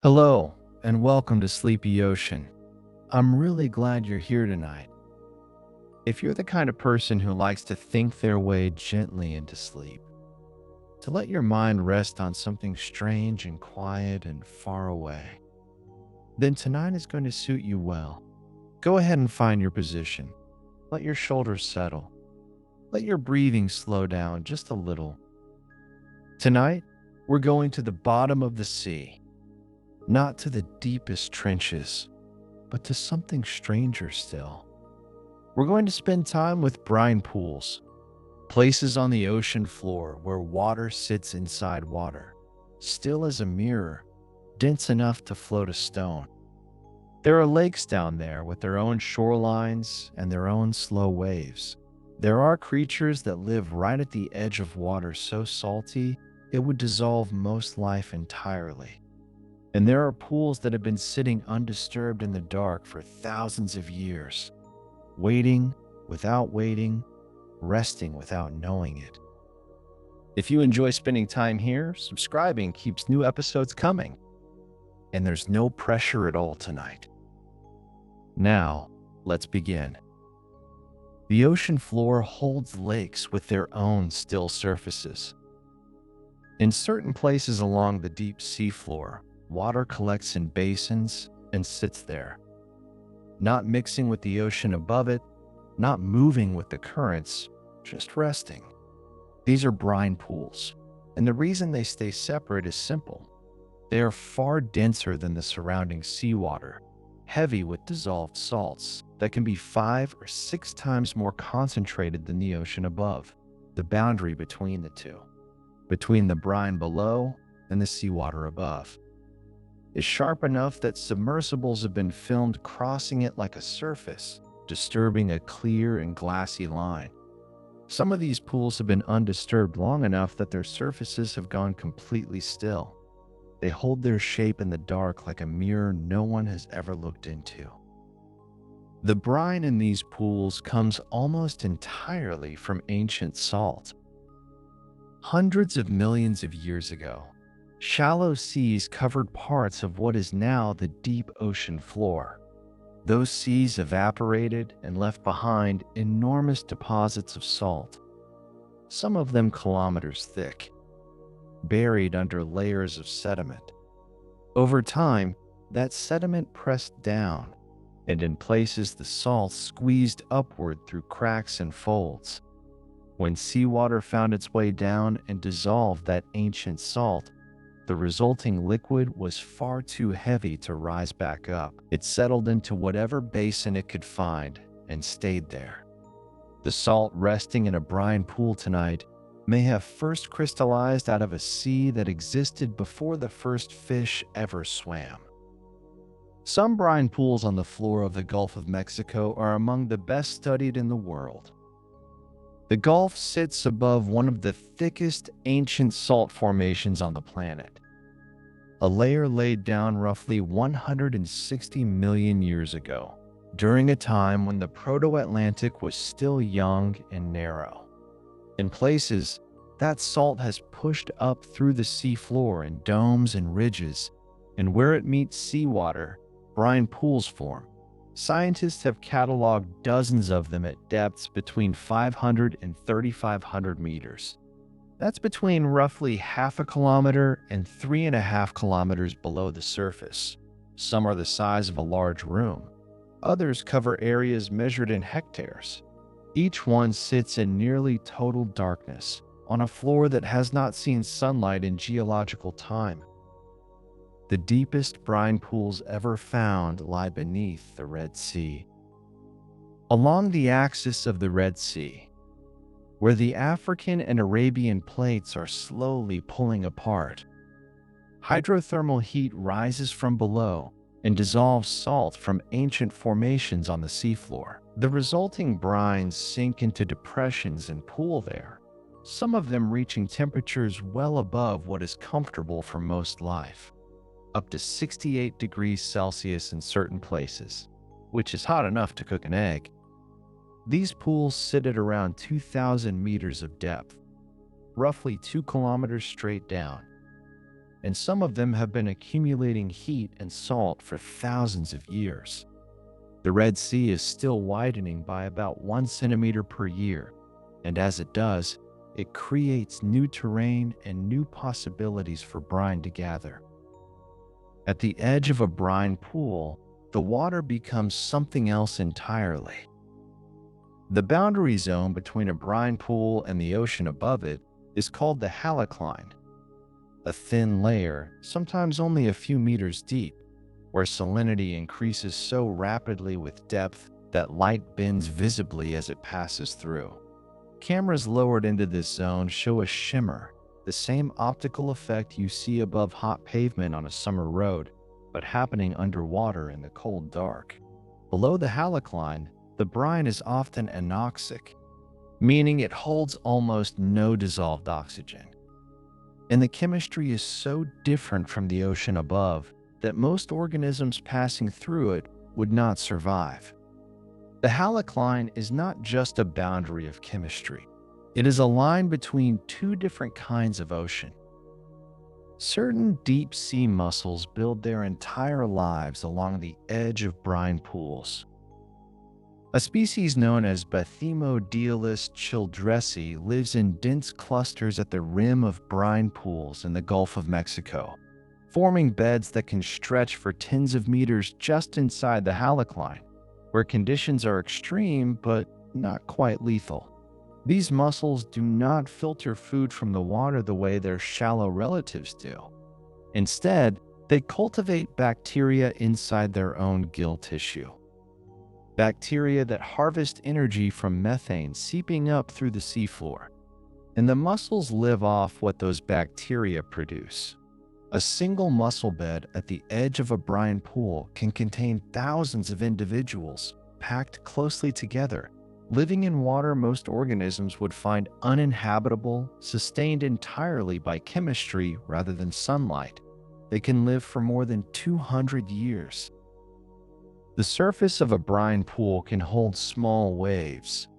Hello, and welcome to Sleepy Ocean. I'm really glad you're here tonight. If you're the kind of person who likes to think their way gently into sleep, to let your mind rest on something strange and quiet and far away, then tonight is going to suit you well. Go ahead and find your position. Let your shoulders settle. Let your breathing slow down just a little. Tonight, we're going to the bottom of the sea, not to the deepest trenches, but to something stranger still. We're going to spend time with brine pools, places on the ocean floor where water sits inside water, still as a mirror, dense enough to float a stone. There are lakes down there with their own shorelines and their own slow waves. There are creatures that live right at the edge of water so salty it would dissolve most life entirely. And there are pools that have been sitting undisturbed in the dark for thousands of years, waiting without waiting, resting without knowing it. If you enjoy spending time here, subscribing keeps new episodes coming. And there's no pressure at all tonight. Now, let's begin. The ocean floor holds lakes with their own still surfaces. In certain places along the deep sea floor, water collects in basins and sits there, not mixing with the ocean above it, not moving with the currents, just resting. These are brine pools, and the reason they stay separate is simple. They are far denser than the surrounding seawater, heavy with dissolved salts that can be 5 or 6 times more concentrated than the ocean above. The boundary between the two, between the brine below and the seawater above, is sharp enough that submersibles have been filmed crossing it like a surface, disturbing a clear and glassy line. Some of these pools have been undisturbed long enough that their surfaces have gone completely still. They hold their shape in the dark like a mirror no one has ever looked into. The brine in these pools comes almost entirely from ancient salt. Hundreds of millions of years ago, shallow seas covered parts of what is now the deep ocean floor. Those seas evaporated and left behind enormous deposits of salt, some of them kilometers thick, buried under layers of sediment. Over time, that sediment pressed down, and in places the salt squeezed upward through cracks and folds. When seawater found its way down and dissolved that ancient salt, the resulting liquid was far too heavy to rise back up. It settled into whatever basin it could find and stayed there. The salt resting in a brine pool tonight may have first crystallized out of a sea that existed before the first fish ever swam. Some brine pools on the floor of the Gulf of Mexico are among the best studied in the world. The Gulf sits above one of the thickest ancient salt formations on the planet, a layer laid down roughly 160 million years ago, during a time when the Proto-Atlantic was still young and narrow. In places, that salt has pushed up through the seafloor in domes and ridges, and where it meets seawater, brine pools form. Scientists have cataloged dozens of them at depths between 500 and 3,500 meters. That's between roughly half a kilometer and 3.5 kilometers below the surface. Some are the size of a large room. Others cover areas measured in hectares. Each one sits in nearly total darkness, on a floor that has not seen sunlight in geological time. The deepest brine pools ever found lie beneath the Red Sea. Along the axis of the Red Sea, where the African and Arabian plates are slowly pulling apart, hydrothermal heat rises from below and dissolves salt from ancient formations on the seafloor. The resulting brines sink into depressions and pool there, some of them reaching temperatures well above what is comfortable for most life, up to 68 degrees Celsius in certain places, which is hot enough to cook an egg. These pools sit at around 2,000 meters of depth, roughly 2 kilometers straight down. and some of them have been accumulating heat and salt for thousands of years. The Red Sea is still widening by about 1 centimeter per year, and as it does, it creates new terrain and new possibilities for brine to gather. At the edge of a brine pool, the water becomes something else entirely. The boundary zone between a brine pool and the ocean above it is called the halocline, a thin layer, sometimes only a few meters deep, where salinity increases so rapidly with depth that light bends visibly as it passes through. Cameras lowered into this zone show a shimmer, the same optical effect you see above hot pavement on a summer road, but happening underwater in the cold dark. Below the halocline, the brine is often anoxic, meaning it holds almost no dissolved oxygen. And the chemistry is so different from the ocean above that most organisms passing through it would not survive. The halocline is not just a boundary of chemistry. It is a line between two different kinds of ocean. Certain deep sea mussels build their entire lives along the edge of brine pools. A species known as Bathymodialis childressi lives in dense clusters at the rim of brine pools in the Gulf of Mexico, forming beds that can stretch for tens of meters just inside the halocline, where conditions are extreme but not quite lethal. These mussels do not filter food from the water the way their shallow relatives do. Instead, they cultivate bacteria inside their own gill tissue. Bacteria that harvest energy from methane seeping up through the seafloor. And the mussels live off what those bacteria produce. A single mussel bed at the edge of a brine pool can contain thousands of individuals packed closely together, living in water most organisms would find uninhabitable, sustained entirely by chemistry rather than sunlight. They can live for more than 200 years. The surface of a brine pool can hold small waves.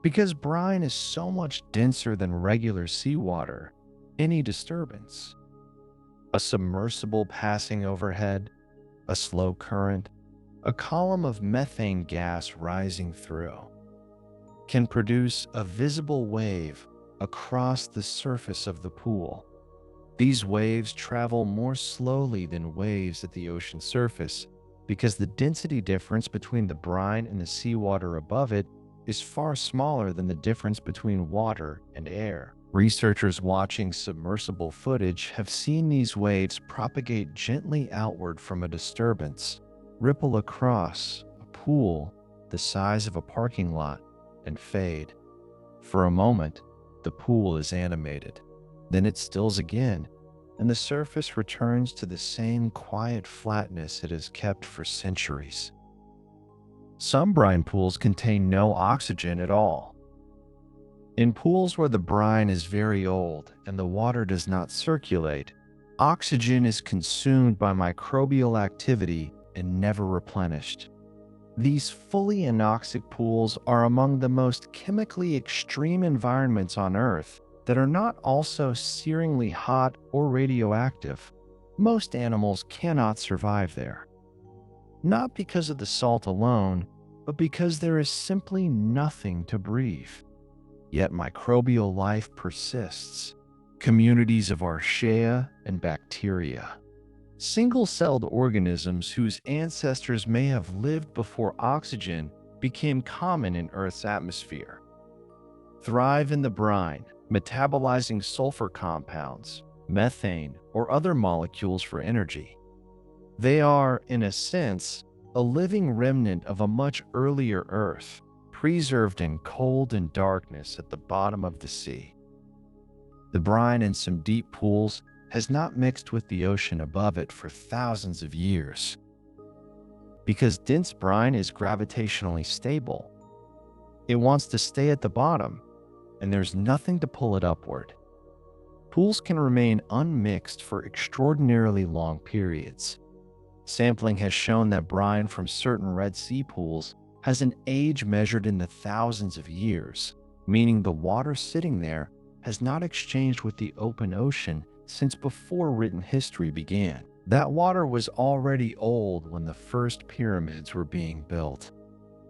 Because brine is so much denser than regular seawater, any disturbance, a submersible passing overhead, a slow current, a column of methane gas rising through, can produce a visible wave across the surface of the pool. These waves travel more slowly than waves at the ocean surface because the density difference between the brine and the seawater above it is far smaller than the difference between water and air. Researchers watching submersible footage have seen these waves propagate gently outward from a disturbance, ripple across a pool the size of a parking lot, and fade. For a moment, the pool is animated. Then it stills again, and the surface returns to the same quiet flatness it has kept for centuries. Some brine pools contain no oxygen at all. In pools where the brine is very old and the water does not circulate, oxygen is consumed by microbial activity and never replenished. These fully anoxic pools are among the most chemically extreme environments on Earth that are not also searingly hot or radioactive. Most animals cannot survive there. Not because of the salt alone, but because there is simply nothing to breathe. Yet microbial life persists. Communities of archaea and bacteria. Single-celled organisms whose ancestors may have lived before oxygen became common in Earth's atmosphere. Thrive in the brine, metabolizing sulfur compounds, methane, or other molecules for energy. They are, in a sense, a living remnant of a much earlier Earth, preserved in cold and darkness at the bottom of the sea. The brine in some deep pools has not mixed with the ocean above it for thousands of years. Because dense brine is gravitationally stable, it wants to stay at the bottom, and there's nothing to pull it upward. Pools can remain unmixed for extraordinarily long periods. Sampling has shown that brine from certain Red Sea pools has an age measured in the thousands of years, meaning the water sitting there has not exchanged with the open ocean since before written history began. That water was already old when the first pyramids were being built.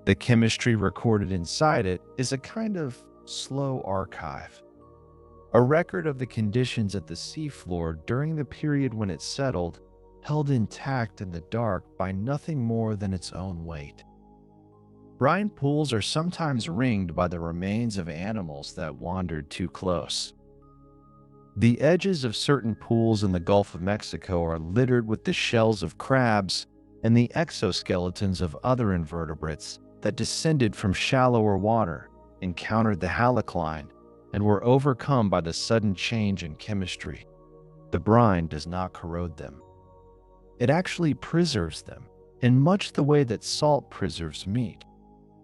The chemistry recorded inside it is a kind of slow archive, a record of the conditions at the seafloor during the period when it settled, held intact in the dark by nothing more than its own weight. Brine pools are sometimes ringed by the remains of animals that wandered too close. The edges of certain pools in the Gulf of Mexico are littered with the shells of crabs and the exoskeletons of other invertebrates that descended from shallower water, encountered the halocline, and were overcome by the sudden change in chemistry. The brine does not corrode them. It actually preserves them, in much the way that salt preserves meat.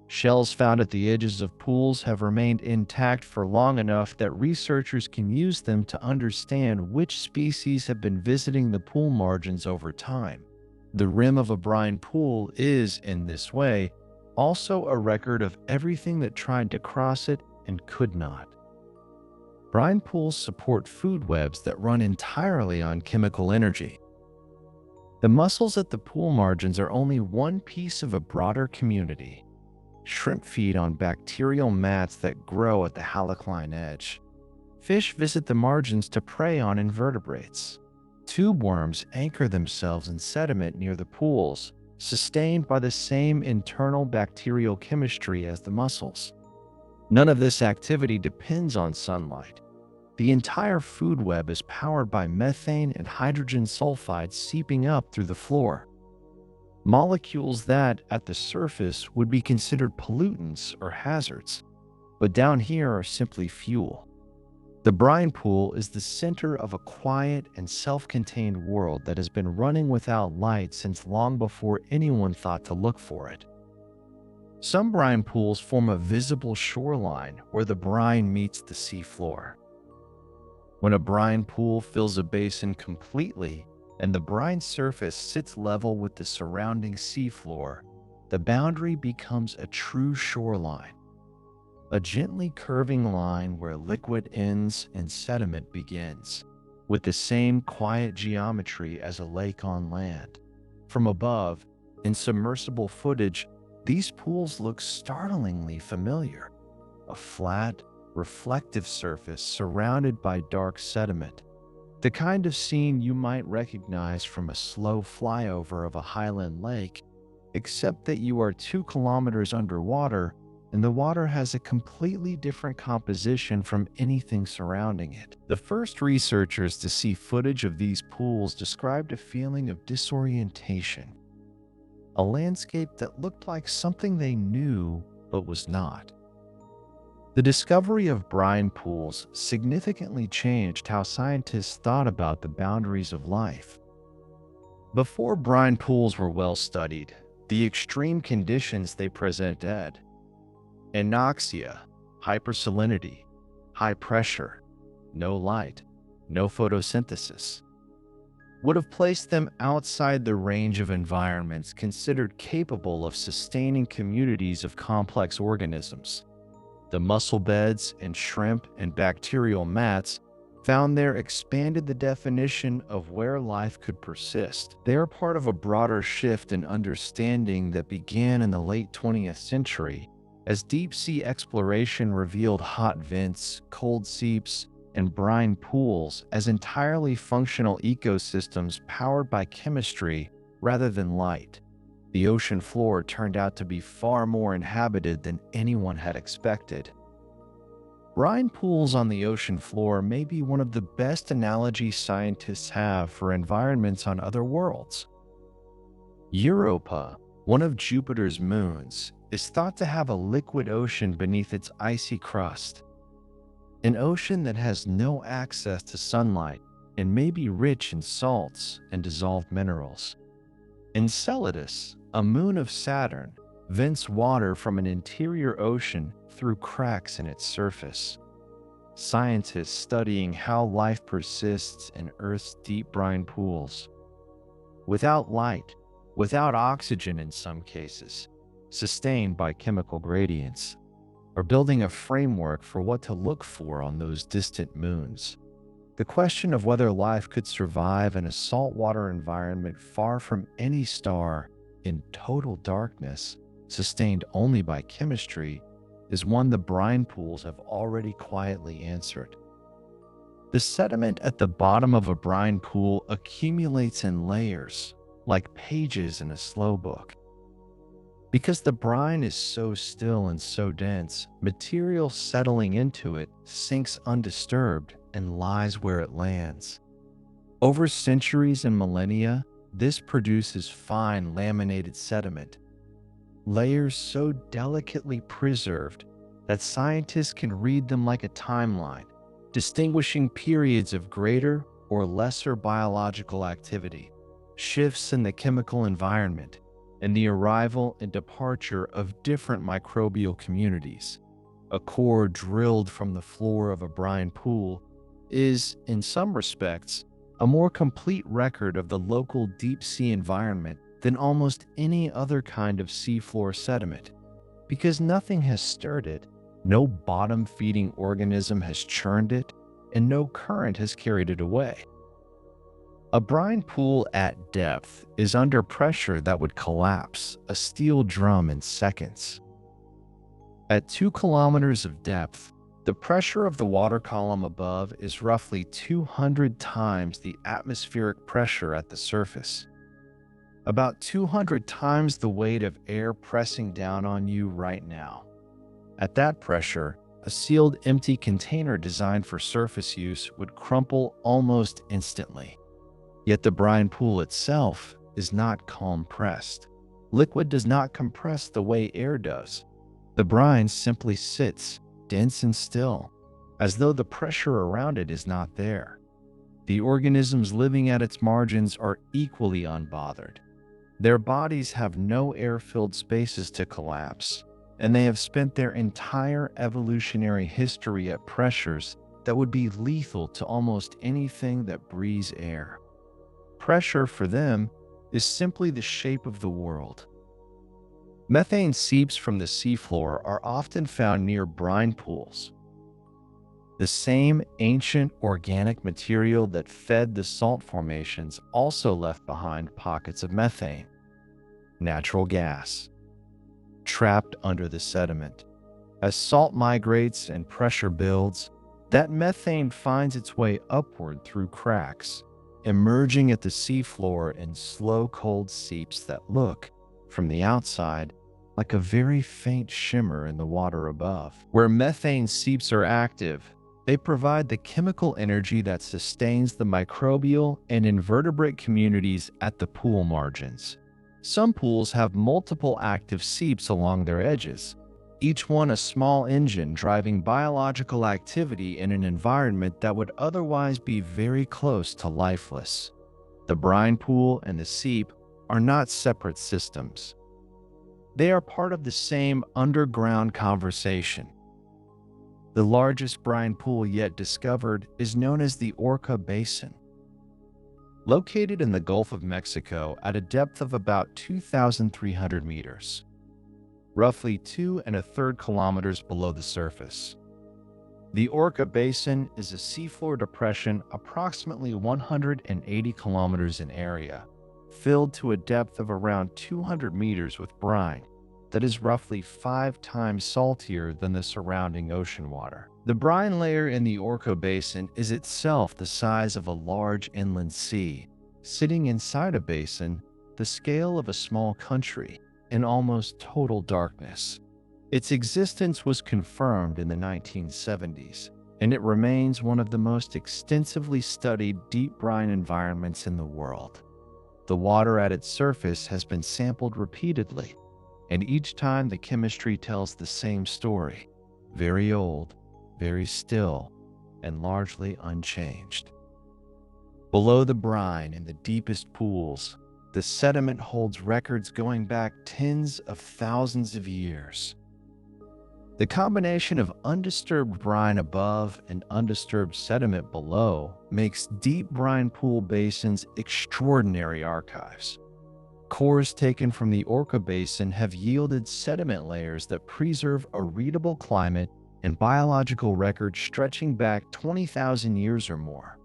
Shells found at the edges of pools have remained intact for long enough that researchers can use them to understand which species have been visiting the pool margins over time. The rim of a brine pool is, in this way, also a record of everything that tried to cross it and could not. Brine pools support food webs that run entirely on chemical energy. The mussels at the pool margins are only one piece of a broader community. Shrimp feed on bacterial mats that grow at the halocline edge. Fish visit the margins to prey on invertebrates. Tube worms anchor themselves in sediment near the pools, sustained by the same internal bacterial chemistry as the mussels. None of this activity depends on sunlight. The entire food web is powered by methane and hydrogen sulfide seeping up through the floor. Molecules that, at the surface, would be considered pollutants or hazards, but down here are simply fuel. The brine pool is the center of a quiet and self-contained world that has been running without light since long before anyone thought to look for it. Some brine pools form a visible shoreline where the brine meets the seafloor. When a brine pool fills a basin completely, and the brine surface sits level with the surrounding seafloor, the boundary becomes a true shoreline, a gently curving line where liquid ends and sediment begins, with the same quiet geometry as a lake on land. From above, in submersible footage, these pools look startlingly familiar, a flat, reflective surface surrounded by dark sediment. The kind of scene you might recognize from a slow flyover of a highland lake, except that you are 2 kilometers underwater and the water has a completely different composition from anything surrounding it. The first researchers to see footage of these pools described a feeling of disorientation, a landscape that looked like something they knew but was not. The discovery of brine pools significantly changed how scientists thought about the boundaries of life. Before brine pools were well studied, the extreme conditions they presented, anoxia, hypersalinity, high pressure, no light, no photosynthesis, would have placed them outside the range of environments considered capable of sustaining communities of complex organisms. The mussel beds and shrimp and bacterial mats found there expanded the definition of where life could persist. They are part of a broader shift in understanding that began in the late 20th century as deep-sea exploration revealed hot vents, cold seeps, and brine pools as entirely functional ecosystems powered by chemistry rather than light. The ocean floor turned out to be far more inhabited than anyone had expected. Brine pools on the ocean floor may be one of the best analogies scientists have for environments on other worlds. Europa, one of Jupiter's moons, is thought to have a liquid ocean beneath its icy crust. An ocean that has no access to sunlight and may be rich in salts and dissolved minerals. Enceladus, a moon of Saturn, vents water from an interior ocean through cracks in its surface. Scientists studying how life persists in Earth's deep brine pools. Without light, without oxygen in some cases, sustained by chemical gradients, are building a framework for what to look for on those distant moons. The question of whether life could survive in a saltwater environment far from any star, in total darkness, sustained only by chemistry, is one the brine pools have already quietly answered. The sediment at the bottom of a brine pool accumulates in layers, like pages in a slow book. Because the brine is so still and so dense, material settling into it sinks undisturbed and lies where it lands. Over centuries and millennia, this produces fine laminated sediment, layers so delicately preserved that scientists can read them like a timeline, distinguishing periods of greater or lesser biological activity, shifts in the chemical environment, and the arrival and departure of different microbial communities. A core drilled from the floor of a brine pool is, in some respects, a more complete record of the local deep-sea environment than almost any other kind of seafloor sediment, because nothing has stirred it, no bottom-feeding organism has churned it, and no current has carried it away. A brine pool at depth is under pressure that would collapse a steel drum in seconds. At 2 kilometers of depth, the pressure of the water column above is roughly 200 times the atmospheric pressure at the surface. About 200 times the weight of air pressing down on you right now. At that pressure, a sealed empty container designed for surface use would crumple almost instantly. Yet the brine pool itself is not compressed. Liquid does not compress the way air does. The brine simply sits, dense and still, as though the pressure around it is not there. The organisms living at its margins are equally unbothered. Their bodies have no air-filled spaces to collapse, and they have spent their entire evolutionary history at pressures that would be lethal to almost anything that breathes air. Pressure for them is simply the shape of the world. Methane seeps from the seafloor are often found near brine pools. The same ancient organic material that fed the salt formations also left behind pockets of methane, natural gas, trapped under the sediment. As salt migrates and pressure builds, that methane finds its way upward through cracks, emerging at the seafloor in slow cold seeps that look, from the outside, like a very faint shimmer in the water above. Where methane seeps are active, they provide the chemical energy that sustains the microbial and invertebrate communities at the pool margins. Some pools have multiple active seeps along their edges, each one a small engine driving biological activity in an environment that would otherwise be very close to lifeless. The brine pool and the seep are not separate systems. They are part of the same underground conversation. The largest brine pool yet discovered is known as the Orca Basin. Located in the Gulf of Mexico at a depth of about 2,300 meters, roughly 2 1/3 kilometers below the surface. The Orca Basin is a seafloor depression approximately 180 kilometers in area, filled to a depth of around 200 meters with brine that is roughly 5 times saltier than the surrounding ocean water. The brine layer in the Orca Basin is itself the size of a large inland sea, sitting inside a basin the scale of a small country in almost total darkness. Its existence was confirmed in the 1970s, and it remains one of the most extensively studied deep brine environments in the world. The water at its surface has been sampled repeatedly, and each time the chemistry tells the same story: very old, very still, and largely unchanged. Below the brine in the deepest pools, the sediment holds records going back tens of thousands of years. The combination of undisturbed brine above and undisturbed sediment below makes deep brine pool basins extraordinary archives. Cores taken from the Orca Basin have yielded sediment layers that preserve a readable climate and biological record stretching back 20,000 years or more.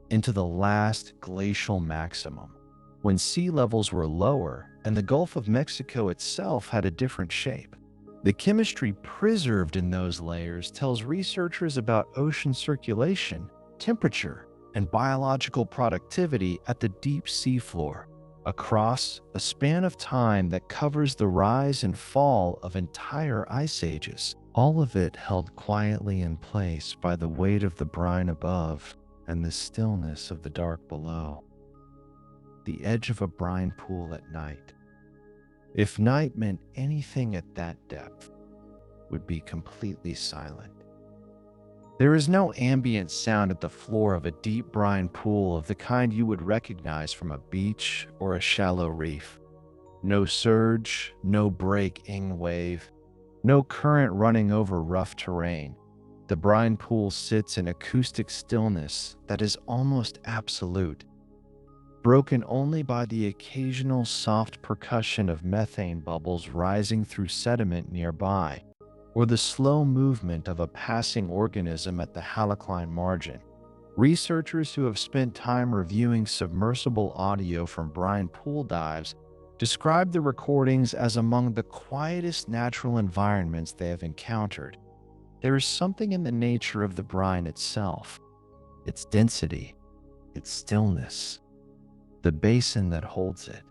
into the last glacial maximum, when sea levels were lower and the Gulf of Mexico itself had a different shape. The chemistry preserved in those layers tells researchers about ocean circulation, temperature, and biological productivity at the deep seafloor, across a span of time that covers the rise and fall of entire ice ages, all of it held quietly in place by the weight of the brine above and the stillness of the dark below. The edge of a brine pool at night, if night meant anything at that depth, would be completely silent. There is no ambient sound at the floor of a deep brine pool of the kind you would recognize from a beach or a shallow reef. No surge, no breaking wave, no current running over rough terrain. The brine pool sits in acoustic stillness that is almost absolute, broken only by the occasional soft percussion of methane bubbles rising through sediment nearby, or the slow movement of a passing organism at the halocline margin. Researchers who have spent time reviewing submersible audio from brine pool dives describe the recordings as among the quietest natural environments they have encountered. There is something in the nature of the brine itself, its density, its stillness, the basin that holds it,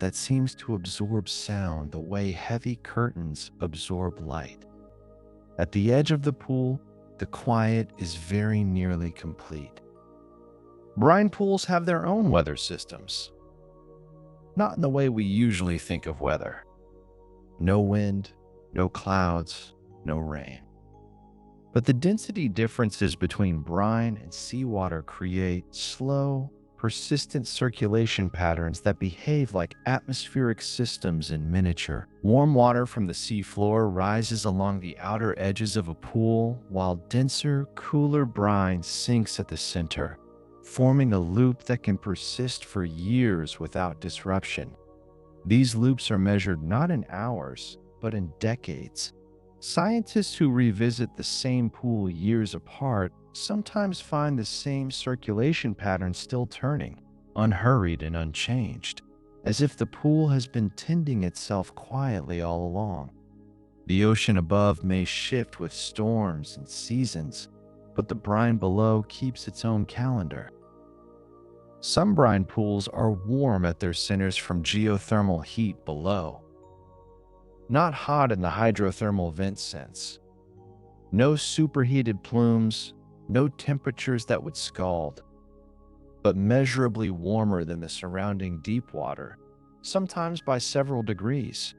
that seems to absorb sound the way heavy curtains absorb light. At the edge of the pool, the quiet is very nearly complete. Brine pools have their own weather systems, not in the way we usually think of weather. No wind, no clouds, no rain. But the density differences between brine and seawater create slow, persistent circulation patterns that behave like atmospheric systems in miniature. Warm water from the seafloor rises along the outer edges of a pool, while denser, cooler brine sinks at the center, forming a loop that can persist for years without disruption. These loops are measured not in hours, but in decades. Scientists who revisit the same pool years apart sometimes find the same circulation pattern still turning, unhurried and unchanged, as if the pool has been tending itself quietly all along. The ocean above may shift with storms and seasons, but the brine below keeps its own calendar. Some brine pools are warm at their centers from geothermal heat below, not hot in the hydrothermal vent sense. No superheated plumes, no temperatures that would scald, but measurably warmer than the surrounding deep water, sometimes by several degrees.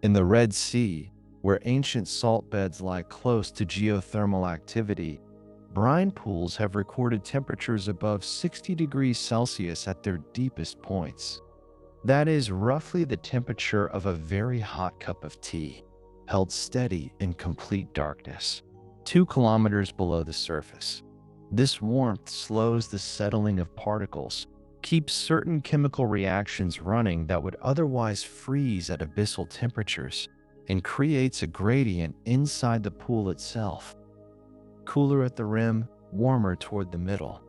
In the Red Sea, where ancient salt beds lie close to geothermal activity, brine pools have recorded temperatures above 60 degrees Celsius at their deepest points. That is roughly the temperature of a very hot cup of tea, held steady in complete darkness, 2 kilometers below the surface. This warmth slows the settling of particles, keeps certain chemical reactions running that would otherwise freeze at abyssal temperatures, and creates a gradient inside the pool itself, cooler at the rim, warmer toward the middle,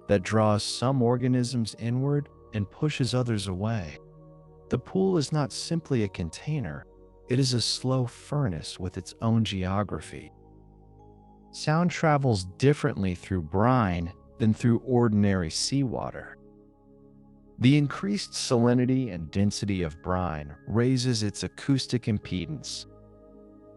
that draws some organisms inward and pushes others away. The pool is not simply a container, it is a slow furnace with its own geography. Sound travels differently through brine than through ordinary seawater. The increased salinity and density of brine raises its acoustic impedance,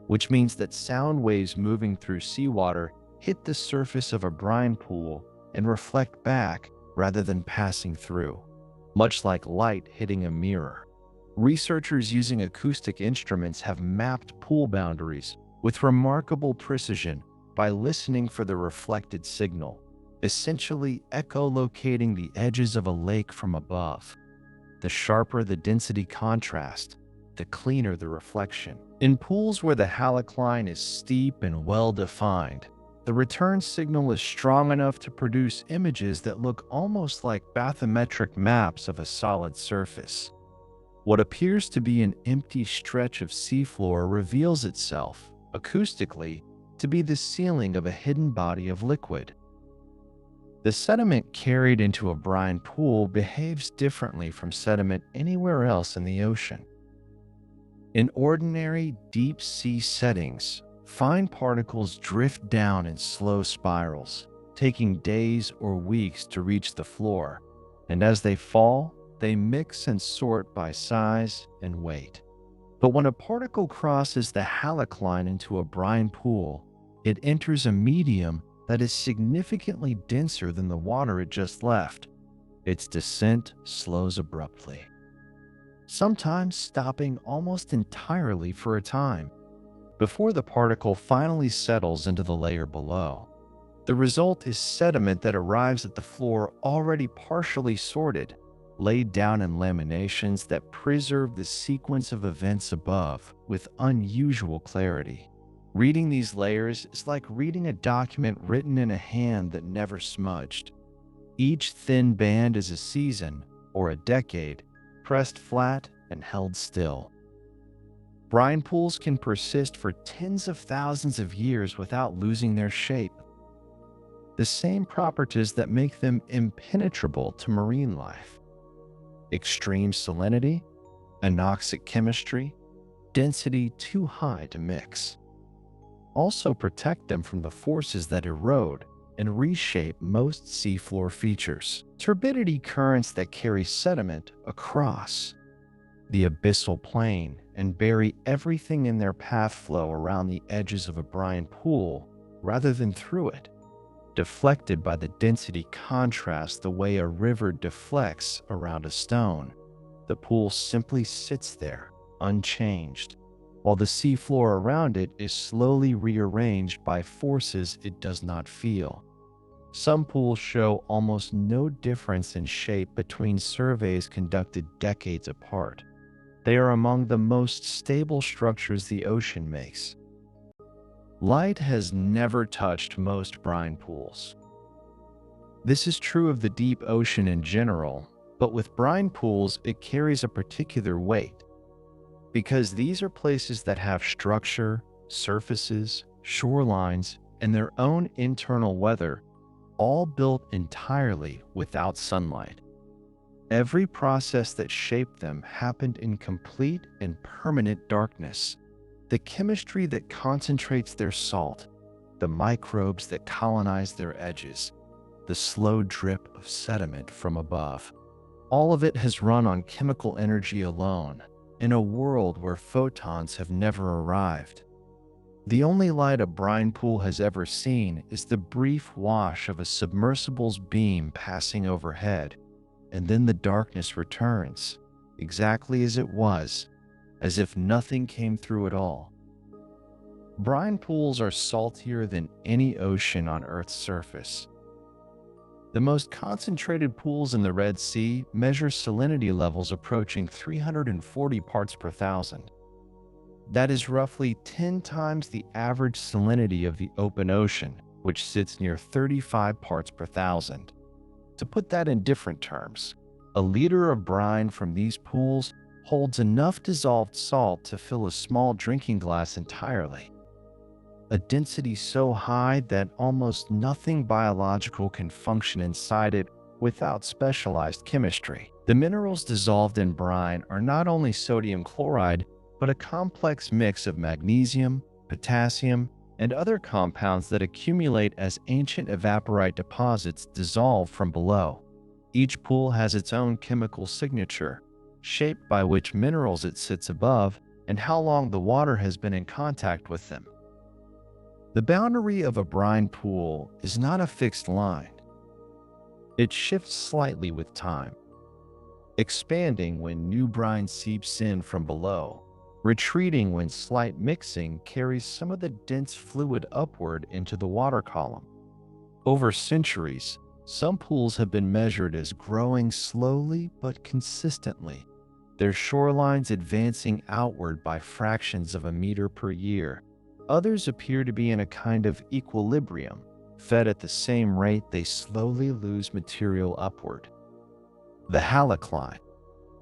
which means that sound waves moving through seawater hit the surface of a brine pool and reflect back rather than passing through, much like light hitting a mirror. Researchers using acoustic instruments have mapped pool boundaries with remarkable precision by listening for the reflected signal, essentially echolocating the edges of a lake from above. The sharper the density contrast, the cleaner the reflection. In pools where the halocline is steep and well-defined, the return signal is strong enough to produce images that look almost like bathymetric maps of a solid surface. What appears to be an empty stretch of seafloor reveals itself, acoustically, to be the ceiling of a hidden body of liquid. The sediment carried into a brine pool behaves differently from sediment anywhere else in the ocean. In ordinary deep sea settings, fine particles drift down in slow spirals, taking days or weeks to reach the floor, and as they fall, they mix and sort by size and weight. But when a particle crosses the halocline into a brine pool, it enters a medium that is significantly denser than the water it just left. Its descent slows abruptly, sometimes stopping almost entirely for a time, before the particle finally settles into the layer below. The result is sediment that arrives at the floor already partially sorted, laid down in laminations that preserve the sequence of events above with unusual clarity. Reading these layers is like reading a document written in a hand that never smudged. Each thin band is a season, or a decade, pressed flat and held still. Brine pools can persist for tens of thousands of years without losing their shape. The same properties that make them impenetrable to marine life: extreme salinity, anoxic chemistry, density too high to mix, also protect them from the forces that erode and reshape most seafloor features. Turbidity currents that carry sediment across the abyssal plain and bury everything in their path flow around the edges of a brine pool rather than through it, deflected by the density contrast the way a river deflects around a stone. The pool simply sits there, unchanged, while the seafloor around it is slowly rearranged by forces it does not feel. Some pools show almost no difference in shape between surveys conducted decades apart. They are among the most stable structures the ocean makes. Light has never touched most brine pools. This is true of the deep ocean in general, but with brine pools it carries a particular weight, because these are places that have structure, surfaces, shorelines, and their own internal weather, all built entirely without sunlight. Every process that shaped them happened in complete and permanent darkness. The chemistry that concentrates their salt, the microbes that colonize their edges, the slow drip of sediment from above, all of it has run on chemical energy alone, in a world where photons have never arrived. The only light a brine pool has ever seen is the brief wash of a submersible's beam passing overhead, and then the darkness returns, exactly as it was, as if nothing came through at all. Brine pools are saltier than any ocean on Earth's surface. The most concentrated pools in the Red Sea measure salinity levels approaching 340 parts per thousand. That is roughly 10 times the average salinity of the open ocean, which sits near 35 parts per thousand. To put that in different terms, a liter of brine from these pools holds enough dissolved salt to fill a small drinking glass entirely, a density so high that almost nothing biological can function inside it without specialized chemistry. The minerals dissolved in brine are not only sodium chloride, but a complex mix of magnesium, potassium, and other compounds that accumulate as ancient evaporite deposits dissolve from below. Each pool has its own chemical signature, shaped by which minerals it sits above and how long the water has been in contact with them. The boundary of a brine pool is not a fixed line. It shifts slightly with time, expanding when new brine seeps in from below, retreating when slight mixing carries some of the dense fluid upward into the water column. Over centuries, some pools have been measured as growing slowly but consistently, their shorelines advancing outward by fractions of a meter per year. Others appear to be in a kind of equilibrium, fed at the same rate they slowly lose material upward. The halocline,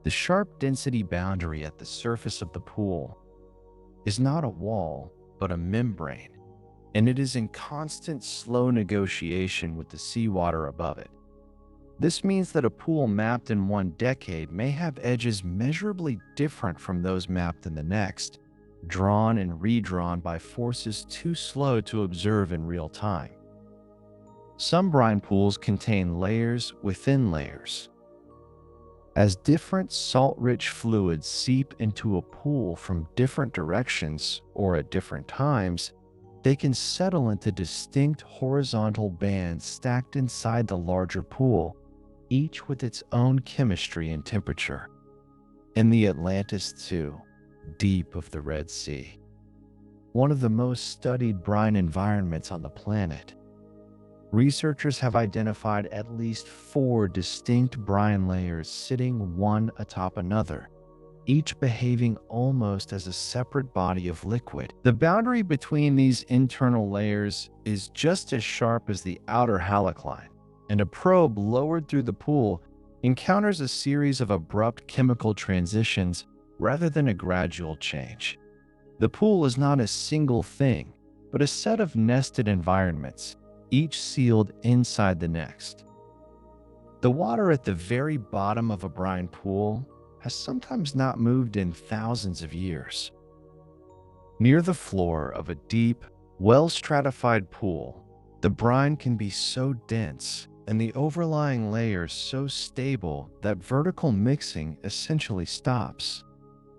the sharp density boundary at the surface of the pool, is not a wall, but a membrane. and it is in constant slow negotiation with the seawater above it. This means that a pool mapped in one decade may have edges measurably different from those mapped in the next, drawn and redrawn by forces too slow to observe in real time. Some brine pools contain layers within layers. As different salt-rich fluids seep into a pool from different directions or at different times, they can settle into distinct horizontal bands stacked inside the larger pool, each with its own chemistry and temperature. In the Atlantis, too, deep of the Red Sea, one of the most studied brine environments on the planet, researchers have identified at least 4 distinct brine layers sitting one atop another, each behaving almost as a separate body of liquid. The boundary between these internal layers is just as sharp as the outer halocline, and a probe lowered through the pool encounters a series of abrupt chemical transitions rather than a gradual change. The pool is not a single thing, but a set of nested environments, each sealed inside the next. The water at the very bottom of a brine pool has sometimes not moved in thousands of years. Near the floor of a deep, well-stratified pool, the brine can be so dense and the overlying layers so stable that vertical mixing essentially stops.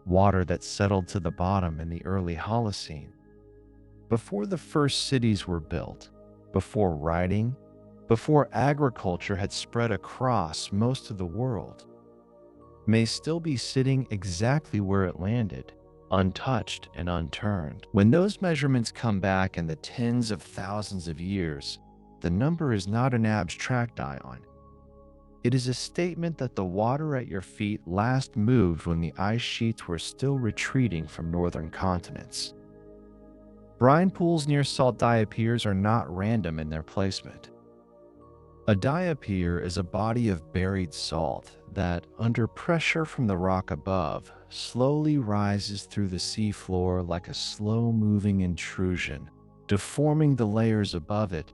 Water that settled to the bottom in the early Holocene. Before the first cities were built, before writing, before agriculture had spread across most of the world, may still be sitting exactly where it landed, untouched and unturned. When those measurements come back in the tens of thousands of years, the number is not an abstract ion. It is a statement that the water at your feet last moved when the ice sheets were still retreating from northern continents. Brine pools near salt diapirs are not random in their placement. A diapir is a body of buried salt that, under pressure from the rock above, slowly rises through the seafloor like a slow-moving intrusion, deforming the layers above it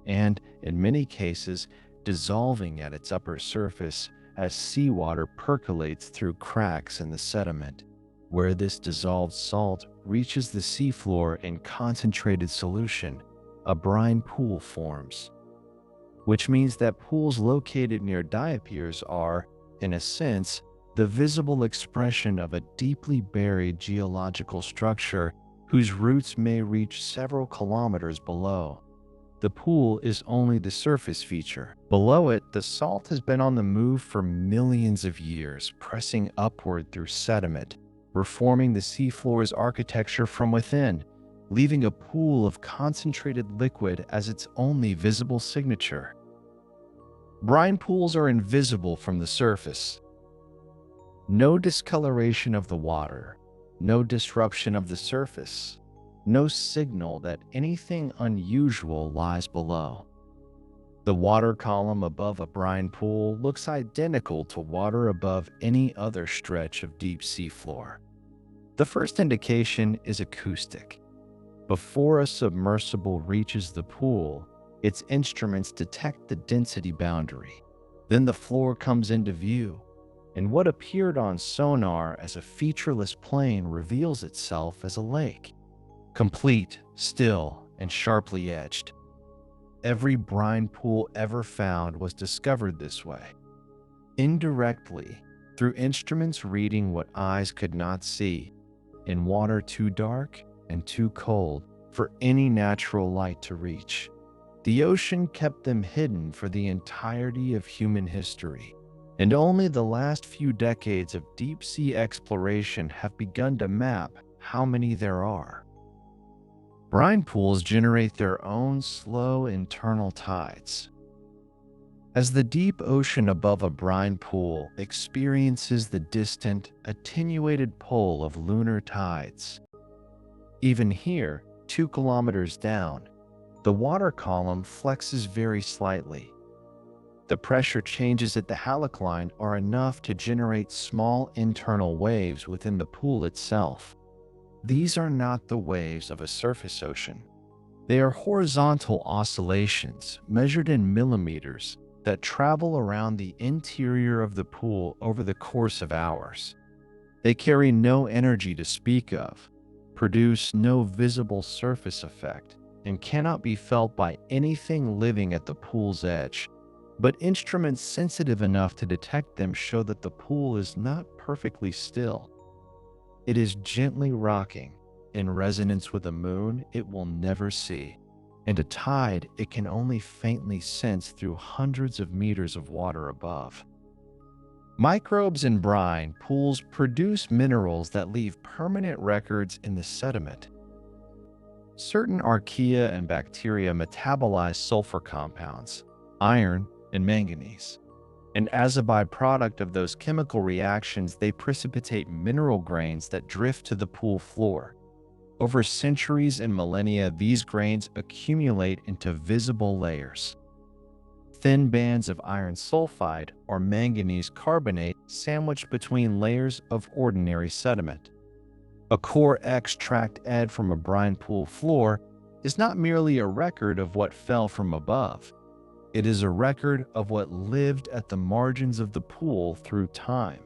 and, in many cases, dissolving at its upper surface as seawater percolates through cracks in the sediment. Where this dissolved salt reaches the seafloor in concentrated solution, a brine pool forms, which means that pools located near diapirs are, in a sense, the visible expression of a deeply buried geological structure whose roots may reach several kilometers below. The pool is only the surface feature. Below it, the salt has been on the move for millions of years, pressing upward through sediment, reforming the seafloor's architecture from within, leaving a pool of concentrated liquid as its only visible signature. Brine pools are invisible from the surface. No discoloration of the water, no disruption of the surface, no signal that anything unusual lies below. The water column above a brine pool looks identical to water above any other stretch of deep sea floor. The first indication is acoustic. Before a submersible reaches the pool, its instruments detect the density boundary. Then the floor comes into view, and what appeared on sonar as a featureless plain reveals itself as a lake. Complete, still, and sharply edged. Every brine pool ever found was discovered this way. Indirectly, through instruments reading what eyes could not see, in water too dark and too cold for any natural light to reach. The ocean kept them hidden for the entirety of human history, and only the last few decades of deep-sea exploration have begun to map how many there are. Brine pools generate their own slow internal tides. As the deep ocean above a brine pool experiences the distant, attenuated pull of lunar tides, even here, 2 kilometers down, the water column flexes very slightly. The pressure changes at the halocline are enough to generate small internal waves within the pool itself. These are not the waves of a surface ocean. They are horizontal oscillations measured in millimeters that travel around the interior of the pool over the course of hours. They carry no energy to speak of, produce no visible surface effect, and cannot be felt by anything living at the pool's edge. But instruments sensitive enough to detect them show that the pool is not perfectly still. It is gently rocking, in resonance with a moon it will never see, and a tide it can only faintly sense through hundreds of meters of water above. Microbes in brine pools produce minerals that leave permanent records in the sediment. Certain archaea and bacteria metabolize sulfur compounds, iron, and manganese. And as a byproduct of those chemical reactions, they precipitate mineral grains that drift to the pool floor. Over centuries and millennia, these grains accumulate into visible layers. Thin bands of iron sulfide or manganese carbonate sandwiched between layers of ordinary sediment. A core extract ed from a brine pool floor is not merely a record of what fell from above. It is a record of what lived at the margins of the pool through time.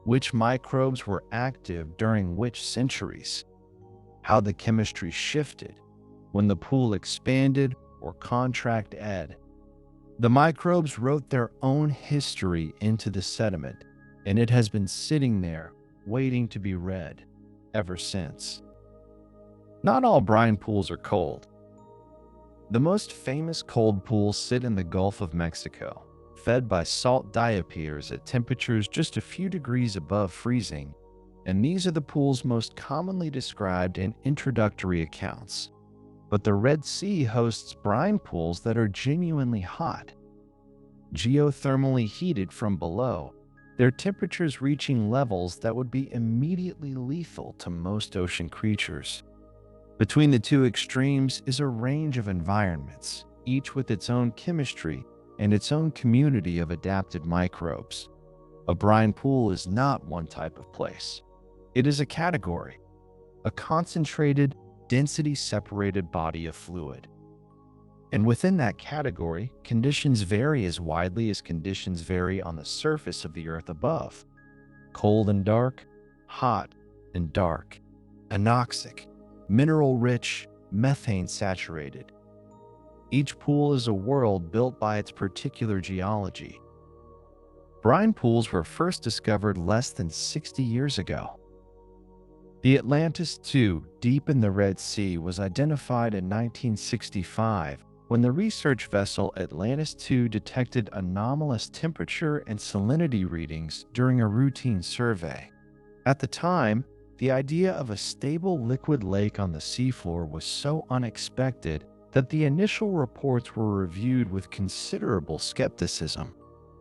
Which microbes were active during which centuries? How the chemistry shifted when the pool expanded or contracted. The microbes wrote their own history into the sediment, and it has been sitting there waiting to be read ever since. Not all brine pools are cold. The most famous cold pools sit in the Gulf of Mexico, fed by salt diapirs at temperatures just a few degrees above freezing, and these are the pools most commonly described in introductory accounts. But the Red Sea hosts brine pools that are genuinely hot, geothermally heated from below, their temperatures reaching levels that would be immediately lethal to most ocean creatures. Between the two extremes is a range of environments, each with its own chemistry and its own community of adapted microbes. A brine pool is not one type of place. It is a category, a concentrated, density-separated body of fluid. And within that category, conditions vary as widely as conditions vary on the surface of the earth above. Cold and dark, hot and dark, anoxic, mineral-rich, methane-saturated. Each pool is a world built by its particular geology. Brine pools were first discovered less than 60 years ago. The Atlantis II, deep in the Red Sea, was identified in 1965 when the research vessel Atlantis II detected anomalous temperature and salinity readings during a routine survey. At the time, the idea of a stable liquid lake on the seafloor was so unexpected that the initial reports were reviewed with considerable skepticism.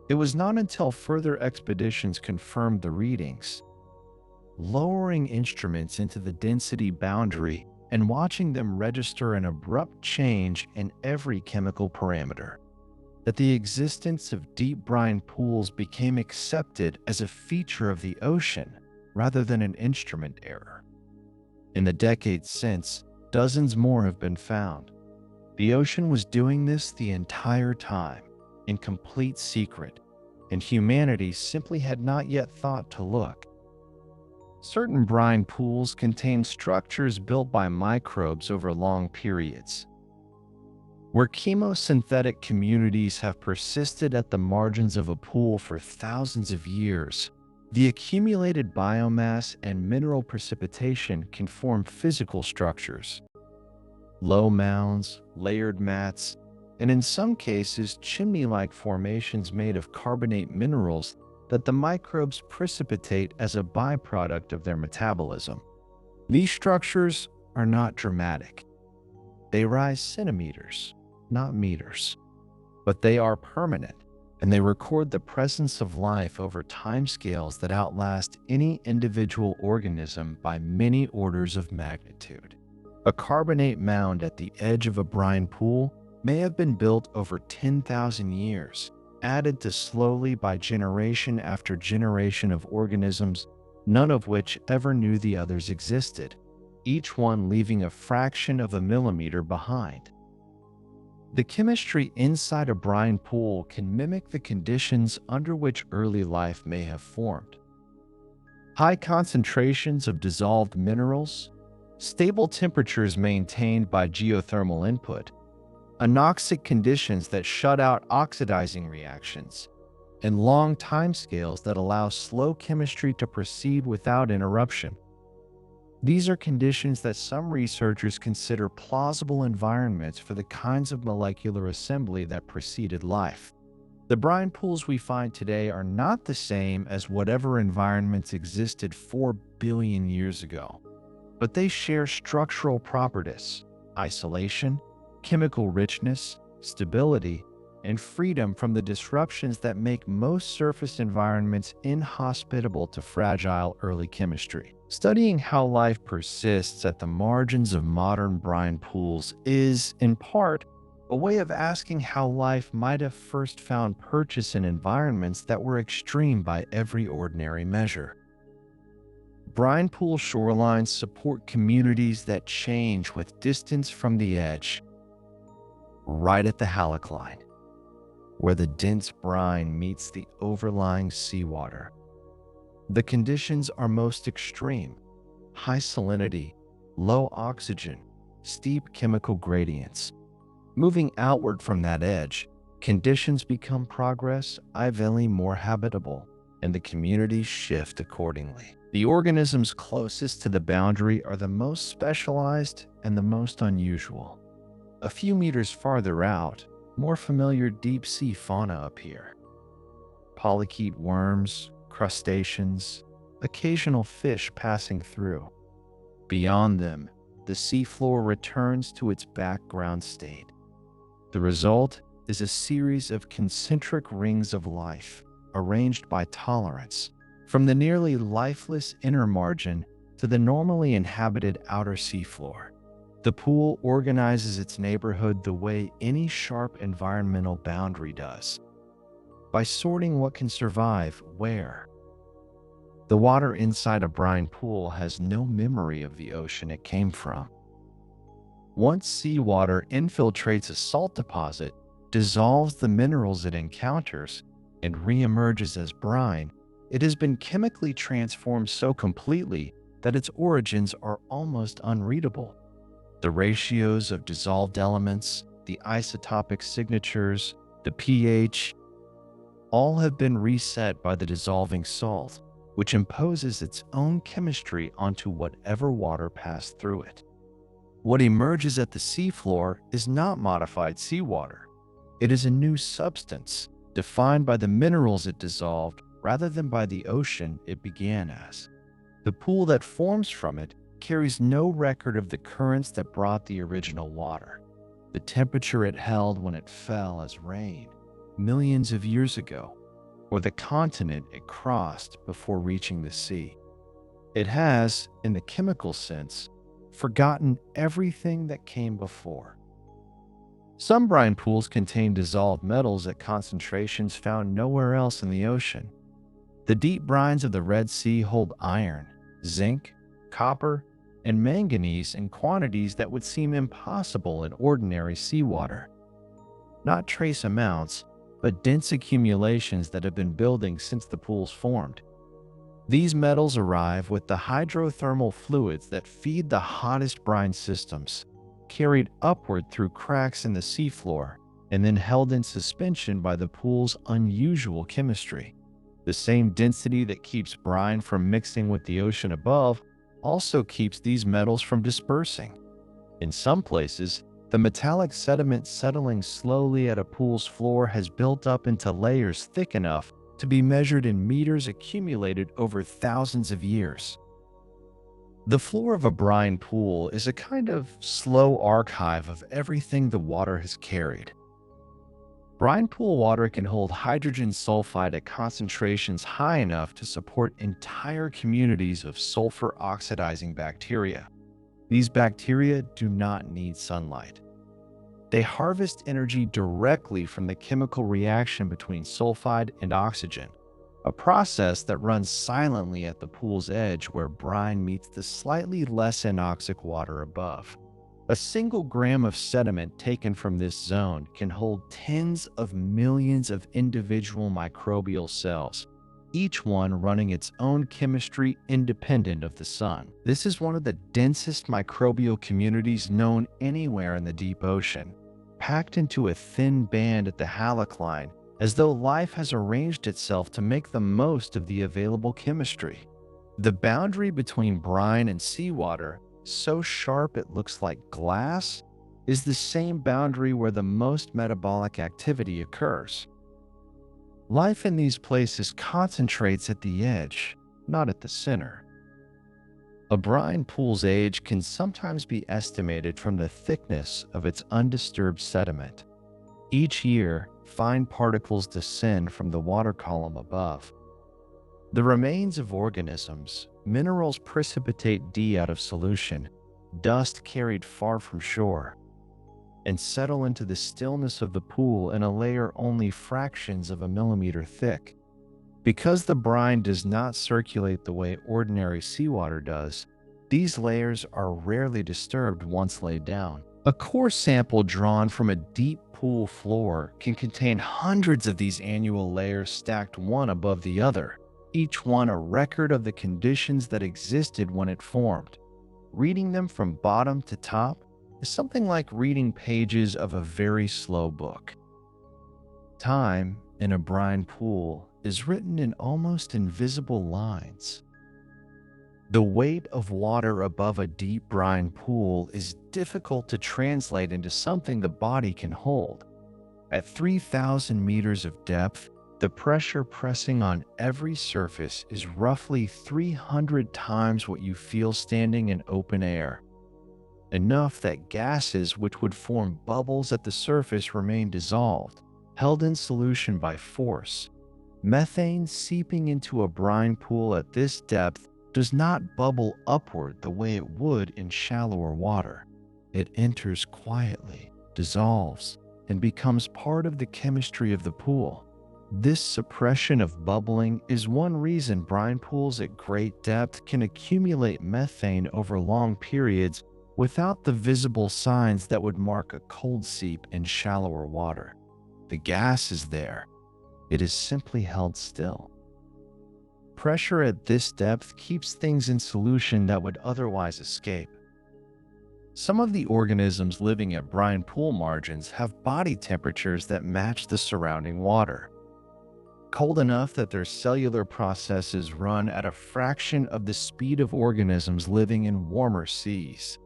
It was not until further expeditions confirmed the readings, lowering instruments into the density boundary and watching them register an abrupt change in every chemical parameter, that the existence of deep brine pools became accepted as a feature of the ocean rather than an instrument error. In the decades since, dozens more have been found. The ocean was doing this the entire time, in complete secret, and humanity simply had not yet thought to look. Certain brine pools contain structures built by microbes over long periods. Where chemosynthetic communities have persisted at the margins of a pool for thousands of years, the accumulated biomass and mineral precipitation can form physical structures. Low mounds, layered mats, and in some cases chimney-like formations made of carbonate minerals that the microbes precipitate as a byproduct of their metabolism. These structures are not dramatic. They rise centimeters, not meters. But they are permanent, and they record the presence of life over timescales that outlast any individual organism by many orders of magnitude. A carbonate mound at the edge of a brine pool may have been built over 10,000 years, added to slowly by generation after generation of organisms, none of which ever knew the others existed. each one leaving a fraction of a millimeter behind. The chemistry inside a brine pool can mimic the conditions under which early life may have formed. High concentrations of dissolved minerals, stable temperatures maintained by geothermal input, anoxic conditions that shut out oxidizing reactions, and long timescales that allow slow chemistry to proceed without interruption. These are conditions that some researchers consider plausible environments for the kinds of molecular assembly that preceded life. The brine pools we find today are not the same as whatever environments existed 4 billion years ago, but they share structural properties: isolation, chemical richness, stability, and freedom from the disruptions that make most surface environments inhospitable to fragile early chemistry. Studying how life persists at the margins of modern brine pools is, in part, a way of asking how life might have first found purchase in environments that were extreme by every ordinary measure. Brine pool shorelines support communities that change with distance from the edge. Right at the halocline, where the dense brine meets the overlying seawater, the conditions are most extreme: high salinity, low oxygen, steep chemical gradients. Moving outward from that edge, conditions become progressively more habitable, and the communities shift accordingly. The organisms closest to the boundary are the most specialized and the most unusual. A few meters farther out, more familiar deep-sea fauna appear: polychaete worms, crustaceans, occasional fish passing through. Beyond them, the seafloor returns to its background state. The result is a series of concentric rings of life, arranged by tolerance, from the nearly lifeless inner margin to the normally inhabited outer seafloor. The pool organizes its neighborhood the way any sharp environmental boundary does, by sorting what can survive where. The water inside a brine pool has no memory of the ocean it came from. Once seawater infiltrates a salt deposit, dissolves the minerals it encounters, and reemerges as brine, it has been chemically transformed so completely that its origins are almost unreadable. The ratios of dissolved elements, the isotopic signatures, the pH, all have been reset by the dissolving salt, which imposes its own chemistry onto whatever water passed through it. What emerges at the seafloor is not modified seawater. It is a new substance, defined by the minerals it dissolved rather than by the ocean it began as. The pool that forms from it carries no record of the currents that brought the original water, the temperature it held when it fell as rain millions of years ago, or the continent it crossed before reaching the sea. It has, in the chemical sense, forgotten everything that came before. Some brine pools contain dissolved metals at concentrations found nowhere else in the ocean. The deep brines of the Red Sea hold iron, zinc, copper, and manganese in quantities that would seem impossible in ordinary seawater. Not trace amounts, but dense accumulations that have been building since the pools formed. These metals arrive with the hydrothermal fluids that feed the hottest brine systems, carried upward through cracks in the seafloor, and then held in suspension by the pool's unusual chemistry. The same density that keeps brine from mixing with the ocean above also keeps these metals from dispersing. In some places, the metallic sediment settling slowly at a pool's floor has built up into layers thick enough to be measured in meters accumulated over thousands of years. The floor of a brine pool is a kind of slow archive of everything the water has carried. Brine pool water can hold hydrogen sulfide at concentrations high enough to support entire communities of sulfur-oxidizing bacteria. These bacteria do not need sunlight. They harvest energy directly from the chemical reaction between sulfide and oxygen. a process that runs silently at the pool's edge where brine meets the slightly less anoxic water above. A single gram of sediment taken from this zone can hold tens of millions of individual microbial cells, each one running its own chemistry independent of the sun. This is one of the densest microbial communities known anywhere in the deep ocean, packed into a thin band at the halocline, as though life has arranged itself to make the most of the available chemistry. The boundary between brine and seawater, so sharp it looks like glass, is the same boundary where the most metabolic activity occurs. Life in these places concentrates at the edge, not at the center. A brine pool's age can sometimes be estimated from the thickness of its undisturbed sediment. Each year, fine particles descend from the water column above. The remains of organisms, minerals precipitate out of solution, dust carried far from shore, and settle into the stillness of the pool in a layer only fractions of a millimeter thick. Because the brine does not circulate the way ordinary seawater does, these layers are rarely disturbed once laid down. A core sample drawn from a deep pool floor can contain hundreds of these annual layers stacked one above the other, each one a record of the conditions that existed when it formed. Reading them from bottom to top is something like reading pages of a very slow book. Time in a brine pool is written in almost invisible lines. The weight of water above a deep brine pool is difficult to translate into something the body can hold. At 3,000 meters of depth, the pressure pressing on every surface is roughly 300 times what you feel standing in open air. Enough that gases which would form bubbles at the surface remain dissolved, held in solution by force. Methane seeping into a brine pool at this depth does not bubble upward the way it would in shallower water. It enters quietly, dissolves, and becomes part of the chemistry of the pool. This suppression of bubbling is one reason brine pools at great depth can accumulate methane over long periods without the visible signs that would mark a cold seep in shallower water. The gas is there. It is simply held still. Pressure at this depth keeps things in solution that would otherwise escape. Some of the organisms living at brine pool margins have body temperatures that match the surrounding water, cold enough that their cellular processes run at a fraction of the speed of organisms living in warmer seas.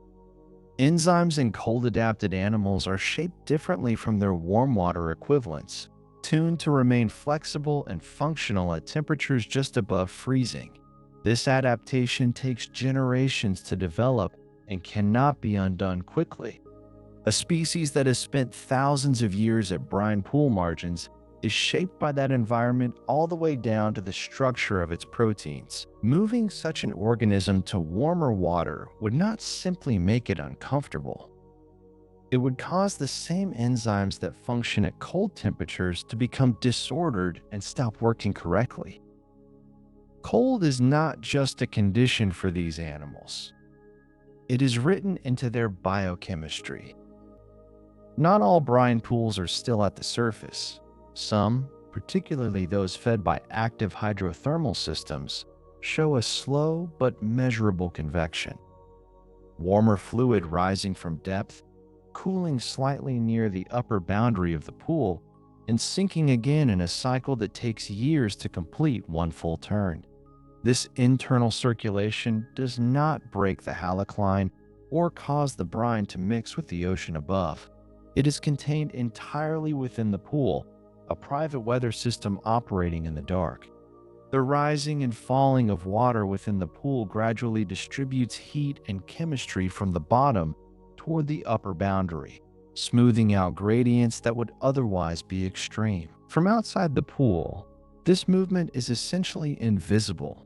Enzymes in cold-adapted animals are shaped differently from their warm water equivalents, tuned to remain flexible and functional at temperatures just above freezing. This adaptation takes generations to develop and cannot be undone quickly. A species that has spent thousands of years at brine pool margins is shaped by that environment all the way down to the structure of its proteins. Moving such an organism to warmer water would not simply make it uncomfortable. It would cause the same enzymes that function at cold temperatures to become disordered and stop working correctly. Cold is not just a condition for these animals. It is written into their biochemistry. Not all brine pools are still at the surface. Some, particularly those fed by active hydrothermal systems, show a slow but measurable convection. Warmer fluid rising from depth, cooling slightly near the upper boundary of the pool, and sinking again in a cycle that takes years to complete one full turn. This internal circulation does not break the halocline or cause the brine to mix with the ocean above. It is contained entirely within the pool, a private weather system operating in the dark. The rising and falling of water within the pool gradually distributes heat and chemistry from the bottom toward the upper boundary, smoothing out gradients that would otherwise be extreme. From outside the pool, this movement is essentially invisible.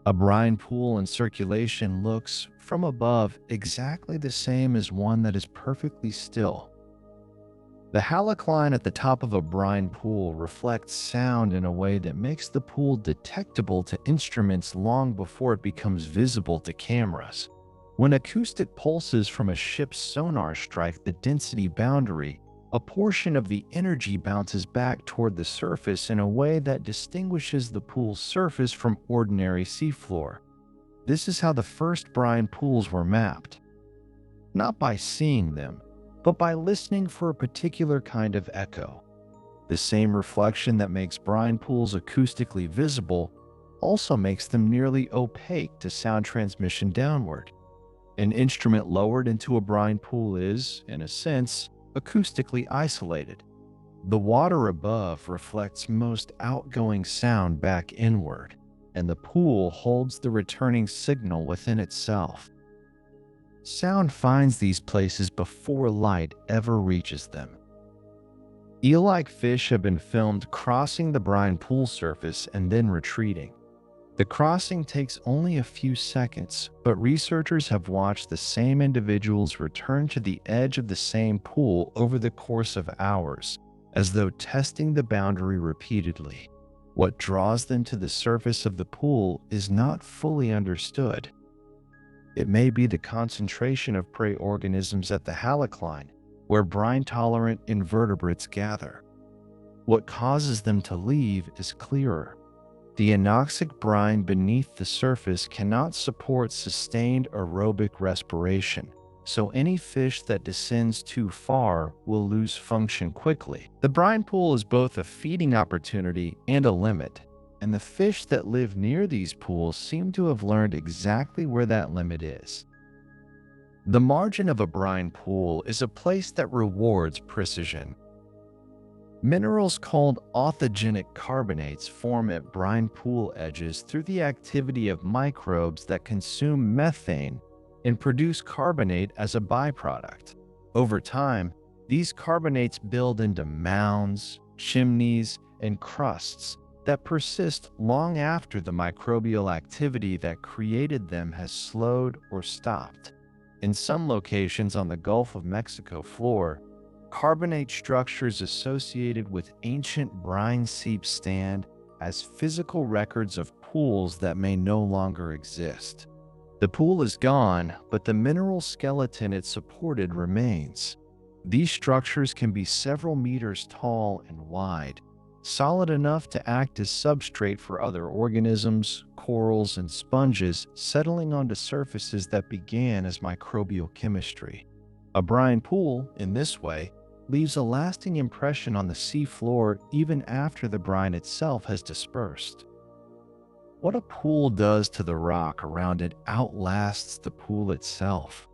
A brine pool in circulation looks, from above, exactly the same as one that is perfectly still. The halocline at the top of a brine pool reflects sound in a way that makes the pool detectable to instruments long before it becomes visible to cameras. When acoustic pulses from a ship's sonar strike the density boundary, a portion of the energy bounces back toward the surface in a way that distinguishes the pool's surface from ordinary seafloor. This is how the first brine pools were mapped. Not by seeing them, but by listening for a particular kind of echo. The same reflection that makes brine pools acoustically visible also makes them nearly opaque to sound transmission downward. An instrument lowered into a brine pool is, in a sense, acoustically isolated. The water above reflects most outgoing sound back inward, and the pool holds the returning signal within itself. Sound finds these places before light ever reaches them. Eel-like fish have been filmed crossing the brine pool surface and then retreating. The crossing takes only a few seconds, but researchers have watched the same individuals return to the edge of the same pool over the course of hours, as though testing the boundary repeatedly. What draws them to the surface of the pool is not fully understood. It may be the concentration of prey organisms at the halocline, where brine-tolerant invertebrates gather. What causes them to leave is clearer. The anoxic brine beneath the surface cannot support sustained aerobic respiration, so any fish that descends too far will lose function quickly. The brine pool is both a feeding opportunity and a limit, and the fish that live near these pools seem to have learned exactly where that limit is. The margin of a brine pool is a place that rewards precision. Minerals called authigenic carbonates form at brine pool edges through the activity of microbes that consume methane and produce carbonate as a byproduct. Over time, these carbonates build into mounds, chimneys, and crusts that persist long after the microbial activity that created them has slowed or stopped. In some locations on the Gulf of Mexico floor, carbonate structures associated with ancient brine seeps stand as physical records of pools that may no longer exist. The pool is gone, but the mineral skeleton it supported remains. These structures can be several meters tall and wide, solid enough to act as substrate for other organisms, corals, and sponges settling onto surfaces that began as microbial chemistry. A brine pool, in this way, leaves a lasting impression on the seafloor even after the brine itself has dispersed. What a pool does to the rock around it outlasts the pool itself.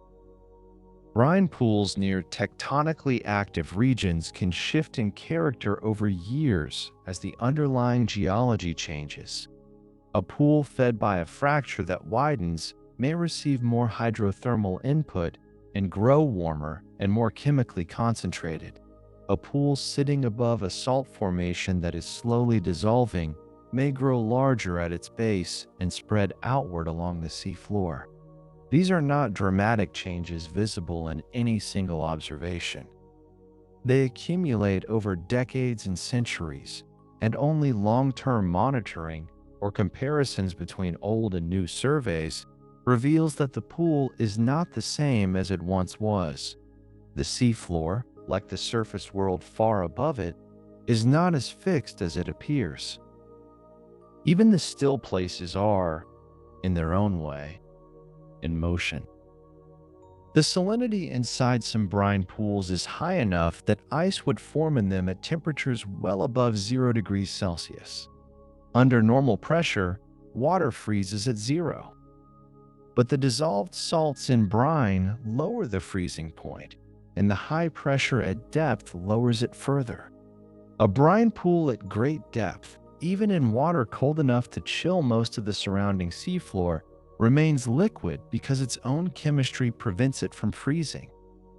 Brine pools near tectonically active regions can shift in character over years as the underlying geology changes. A pool fed by a fracture that widens may receive more hydrothermal input and grow warmer and more chemically concentrated. A pool sitting above a salt formation that is slowly dissolving may grow larger at its base and spread outward along the seafloor. These are not dramatic changes visible in any single observation. They accumulate over decades and centuries, and only long-term monitoring or comparisons between old and new surveys reveals that the pool is not the same as it once was. The seafloor, like the surface world far above it, is not as fixed as it appears. Even the still places are, in their own way, in motion. The salinity inside some brine pools is high enough that ice would form in them at temperatures well above 0 degrees Celsius. Under normal pressure, water freezes at 0. But the dissolved salts in brine lower the freezing point, and the high pressure at depth lowers it further. A brine pool at great depth, even in water cold enough to chill most of the surrounding seafloor, remains liquid because its own chemistry prevents it from freezing.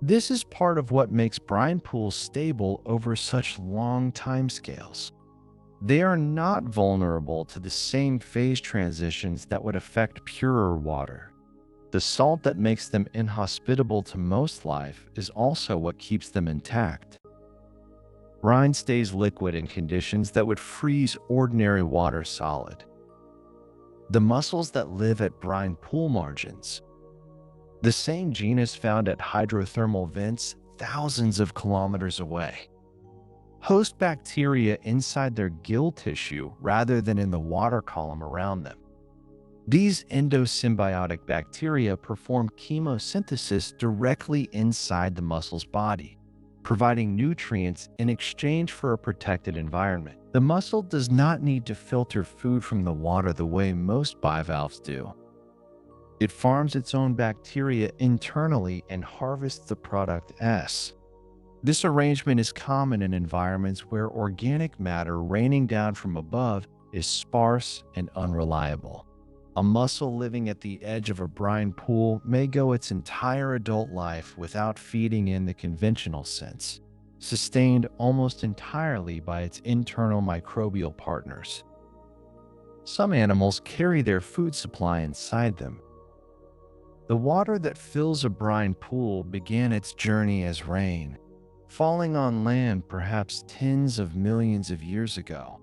This is part of what makes brine pools stable over such long timescales. They are not vulnerable to the same phase transitions that would affect purer water. The salt that makes them inhospitable to most life is also what keeps them intact. brine stays liquid in conditions that would freeze ordinary water solid. The mussels that live at brine pool margins, the same genus found at hydrothermal vents thousands of kilometers away, host bacteria inside their gill tissue rather than in the water column around them. These endosymbiotic bacteria perform chemosynthesis directly inside the mussel's body, providing nutrients in exchange for a protected environment. The mussel does not need to filter food from the water the way most bivalves do. It farms its own bacteria internally and harvests the product S. This arrangement is common in environments where organic matter raining down from above is sparse and unreliable. A mussel living at the edge of a brine pool may go its entire adult life without feeding in the conventional sense, sustained almost entirely by its internal microbial partners. Some animals carry their food supply inside them. The water that fills a brine pool began its journey as rain, falling on land perhaps tens of millions of years ago.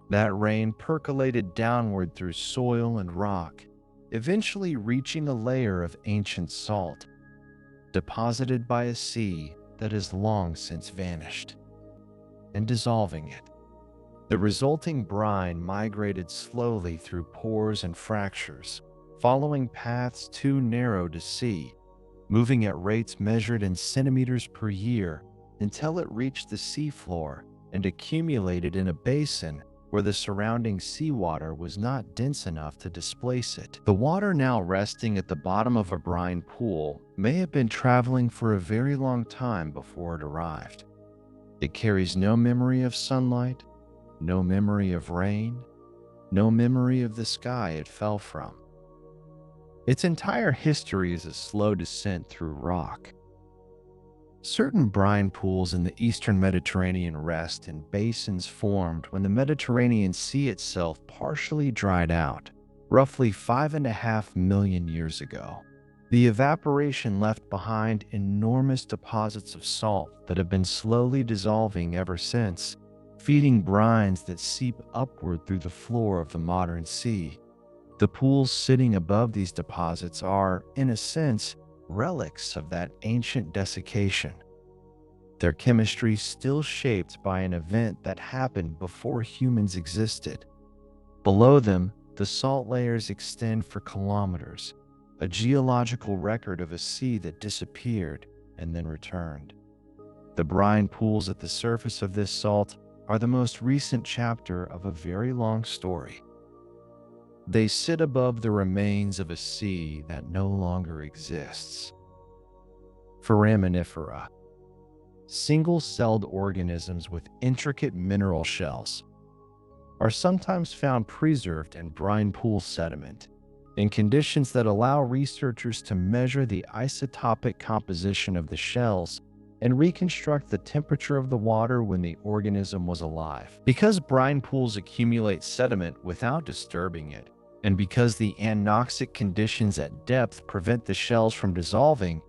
That rain percolated downward through soil and rock, eventually reaching a layer of ancient salt, deposited by a sea that has long since vanished, and dissolving it. The resulting brine migrated slowly through pores and fractures, following paths too narrow to see, moving at rates measured in centimeters per year until it reached the seafloor and accumulated in a basin where the surrounding seawater was not dense enough to displace it. The water now resting at the bottom of a brine pool may have been traveling for a very long time before it arrived. It carries no memory of sunlight, no memory of rain, no memory of the sky it fell from. Its entire history is a slow descent through rock. Certain brine pools in the eastern Mediterranean rest in basins formed when the Mediterranean Sea itself partially dried out, roughly 5.5 million years ago. The evaporation left behind enormous deposits of salt that have been slowly dissolving ever since, feeding brines that seep upward through the floor of the modern sea. The pools sitting above these deposits are, in a sense, relics of that ancient desiccation, their chemistry still shaped by an event that happened before humans existed. Below them, the salt layers extend for kilometers, a geological record of a sea that disappeared and then returned. The brine pools at the surface of this salt are the most recent chapter of a very long story. They sit above the remains of a sea that no longer exists. Foraminifera, single-celled organisms with intricate mineral shells, are sometimes found preserved in brine pool sediment, in conditions that allow researchers to measure the isotopic composition of the shells and reconstruct the temperature of the water when the organism was alive. Because brine pools accumulate sediment without disturbing it, and because the anoxic conditions at depth prevent the shells from dissolving,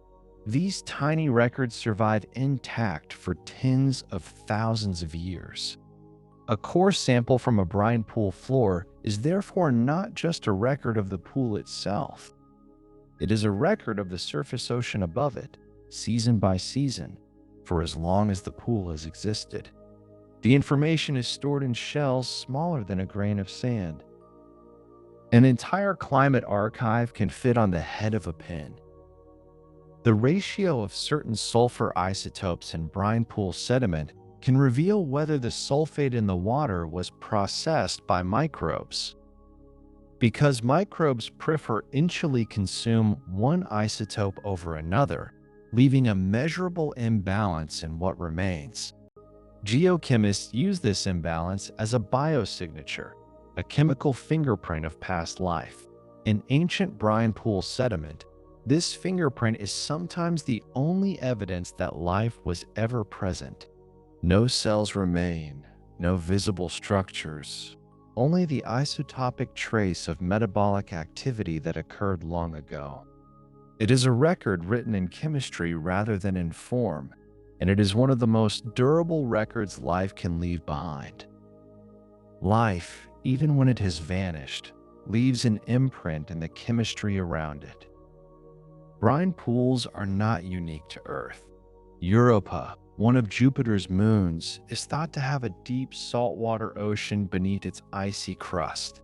these tiny records survive intact for tens of thousands of years. A core sample from a brine pool floor is therefore not just a record of the pool itself. It is a record of the surface ocean above it, season by season, for as long as the pool has existed. The information is stored in shells smaller than a grain of sand. An entire climate archive can fit on the head of a pin. The ratio of certain sulfur isotopes in brine pool sediment can reveal whether the sulfate in the water was processed by microbes. Because microbes preferentially consume one isotope over another, leaving a measurable imbalance in what remains. Geochemists use this imbalance as a biosignature, a chemical fingerprint of past life. In ancient brine pool sediment, this fingerprint is sometimes the only evidence that life was ever present. No cells remain, no visible structures, only the isotopic trace of metabolic activity that occurred long ago. It is a record written in chemistry rather than in form, and it is one of the most durable records life can leave behind. Life, even when it has vanished, leaves an imprint in the chemistry around it. Brine pools are not unique to Earth. Europa, one of Jupiter's moons, is thought to have a deep saltwater ocean beneath its icy crust,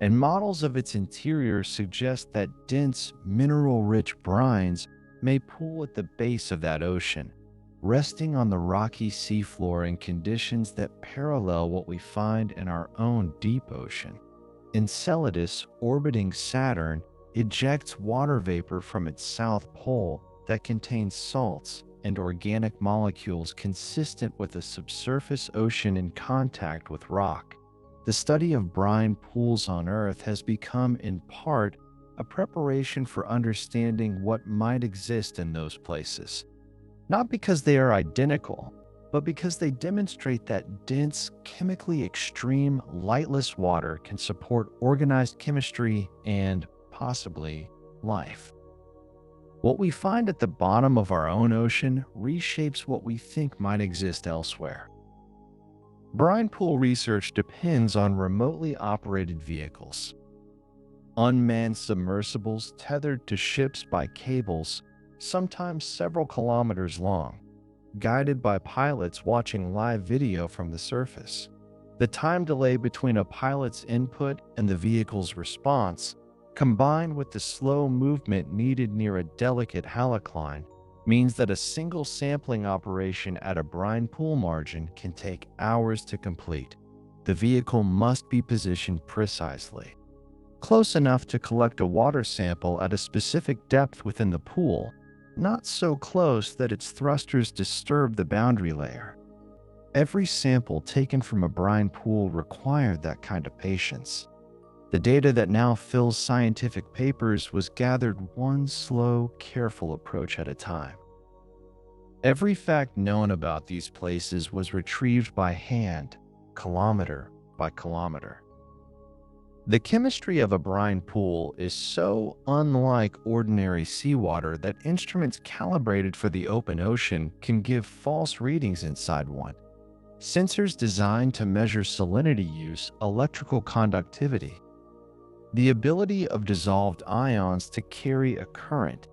and models of its interior suggest that dense, mineral-rich brines may pool at the base of that ocean, resting on the rocky seafloor in conditions that parallel what we find in our own deep ocean. Enceladus, orbiting Saturn, ejects water vapor from its south pole that contains salts and organic molecules consistent with a subsurface ocean in contact with rock. The study of brine pools on Earth has become, in part, a preparation for understanding what might exist in those places. Not because they are identical, but because they demonstrate that dense, chemically extreme, lightless water can support organized chemistry and, possibly, life. What we find at the bottom of our own ocean reshapes what we think might exist elsewhere. Brine pool research depends on remotely operated vehicles. Unmanned submersibles tethered to ships by cables, sometimes several kilometers long, guided by pilots watching live video from the surface. The time delay between a pilot's input and the vehicle's response, combined with the slow movement needed near a delicate halocline, means that a single sampling operation at a brine pool margin can take hours to complete. The vehicle must be positioned precisely, close enough to collect a water sample at a specific depth within the pool, not so close that its thrusters disturb the boundary layer. Every sample taken from a brine pool required that kind of patience. The data that now fills scientific papers was gathered one slow, careful approach at a time. Every fact known about these places was retrieved by hand, kilometer by kilometer. The chemistry of a brine pool is so unlike ordinary seawater that instruments calibrated for the open ocean can give false readings inside one. Sensors designed to measure salinity use, electrical conductivity, the ability of dissolved ions to carry a current.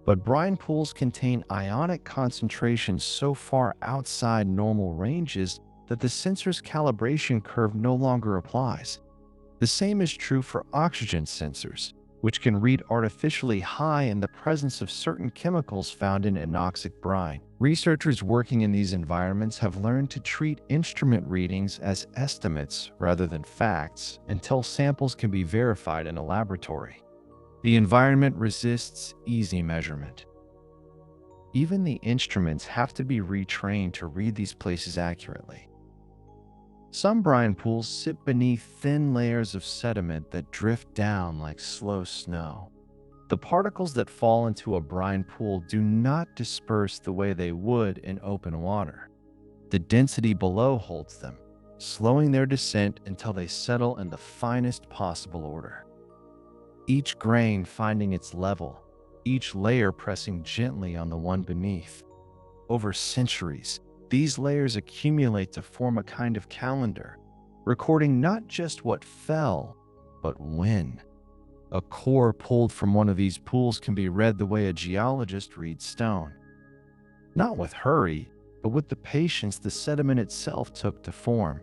But brine pools contain ionic concentrations so far outside normal ranges that the sensor's calibration curve no longer applies. The same is true for oxygen sensors, which can read artificially high in the presence of certain chemicals found in anoxic brine. Researchers working in these environments have learned to treat instrument readings as estimates rather than facts until samples can be verified in a laboratory. The environment resists easy measurement. Even the instruments have to be retrained to read these places accurately. Some brine pools sit beneath thin layers of sediment that drift down like slow snow. The particles that fall into a brine pool do not disperse the way they would in open water. The density below holds them, slowing their descent until they settle in the finest possible order. Each grain finding its level, each layer pressing gently on the one beneath. Over centuries, these layers accumulate to form a kind of calendar, recording not just what fell, but when. A core pulled from one of these pools can be read the way a geologist reads stone. Not with hurry, but with the patience the sediment itself took to form.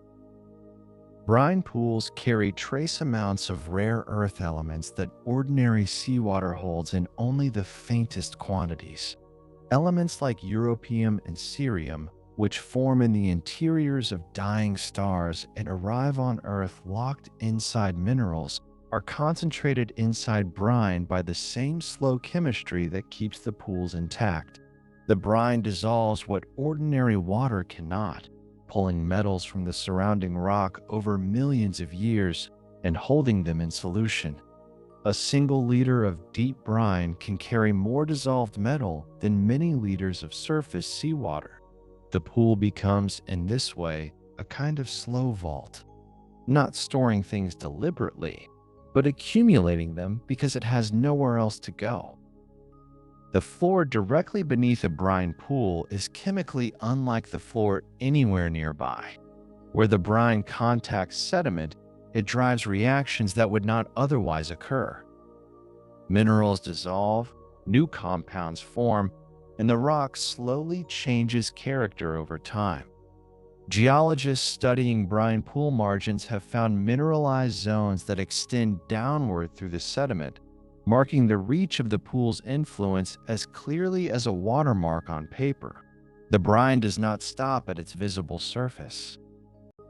Brine pools carry trace amounts of rare earth elements that ordinary seawater holds in only the faintest quantities. Elements like europium and cerium, which form in the interiors of dying stars and arrive on Earth locked inside minerals, are concentrated inside brine by the same slow chemistry that keeps the pools intact. The brine dissolves what ordinary water cannot, pulling metals from the surrounding rock over millions of years and holding them in solution. A single liter of deep brine can carry more dissolved metal than many liters of surface seawater. The pool becomes, in this way, a kind of slow vault, not storing things deliberately, but accumulating them because it has nowhere else to go. The floor directly beneath a brine pool is chemically unlike the floor anywhere nearby. Where the brine contacts sediment, it drives reactions that would not otherwise occur. Minerals dissolve, new compounds form, and the rock slowly changes character over time. Geologists studying brine pool margins have found mineralized zones that extend downward through the sediment, marking the reach of the pool's influence as clearly as a watermark on paper. The brine does not stop at its visible surface.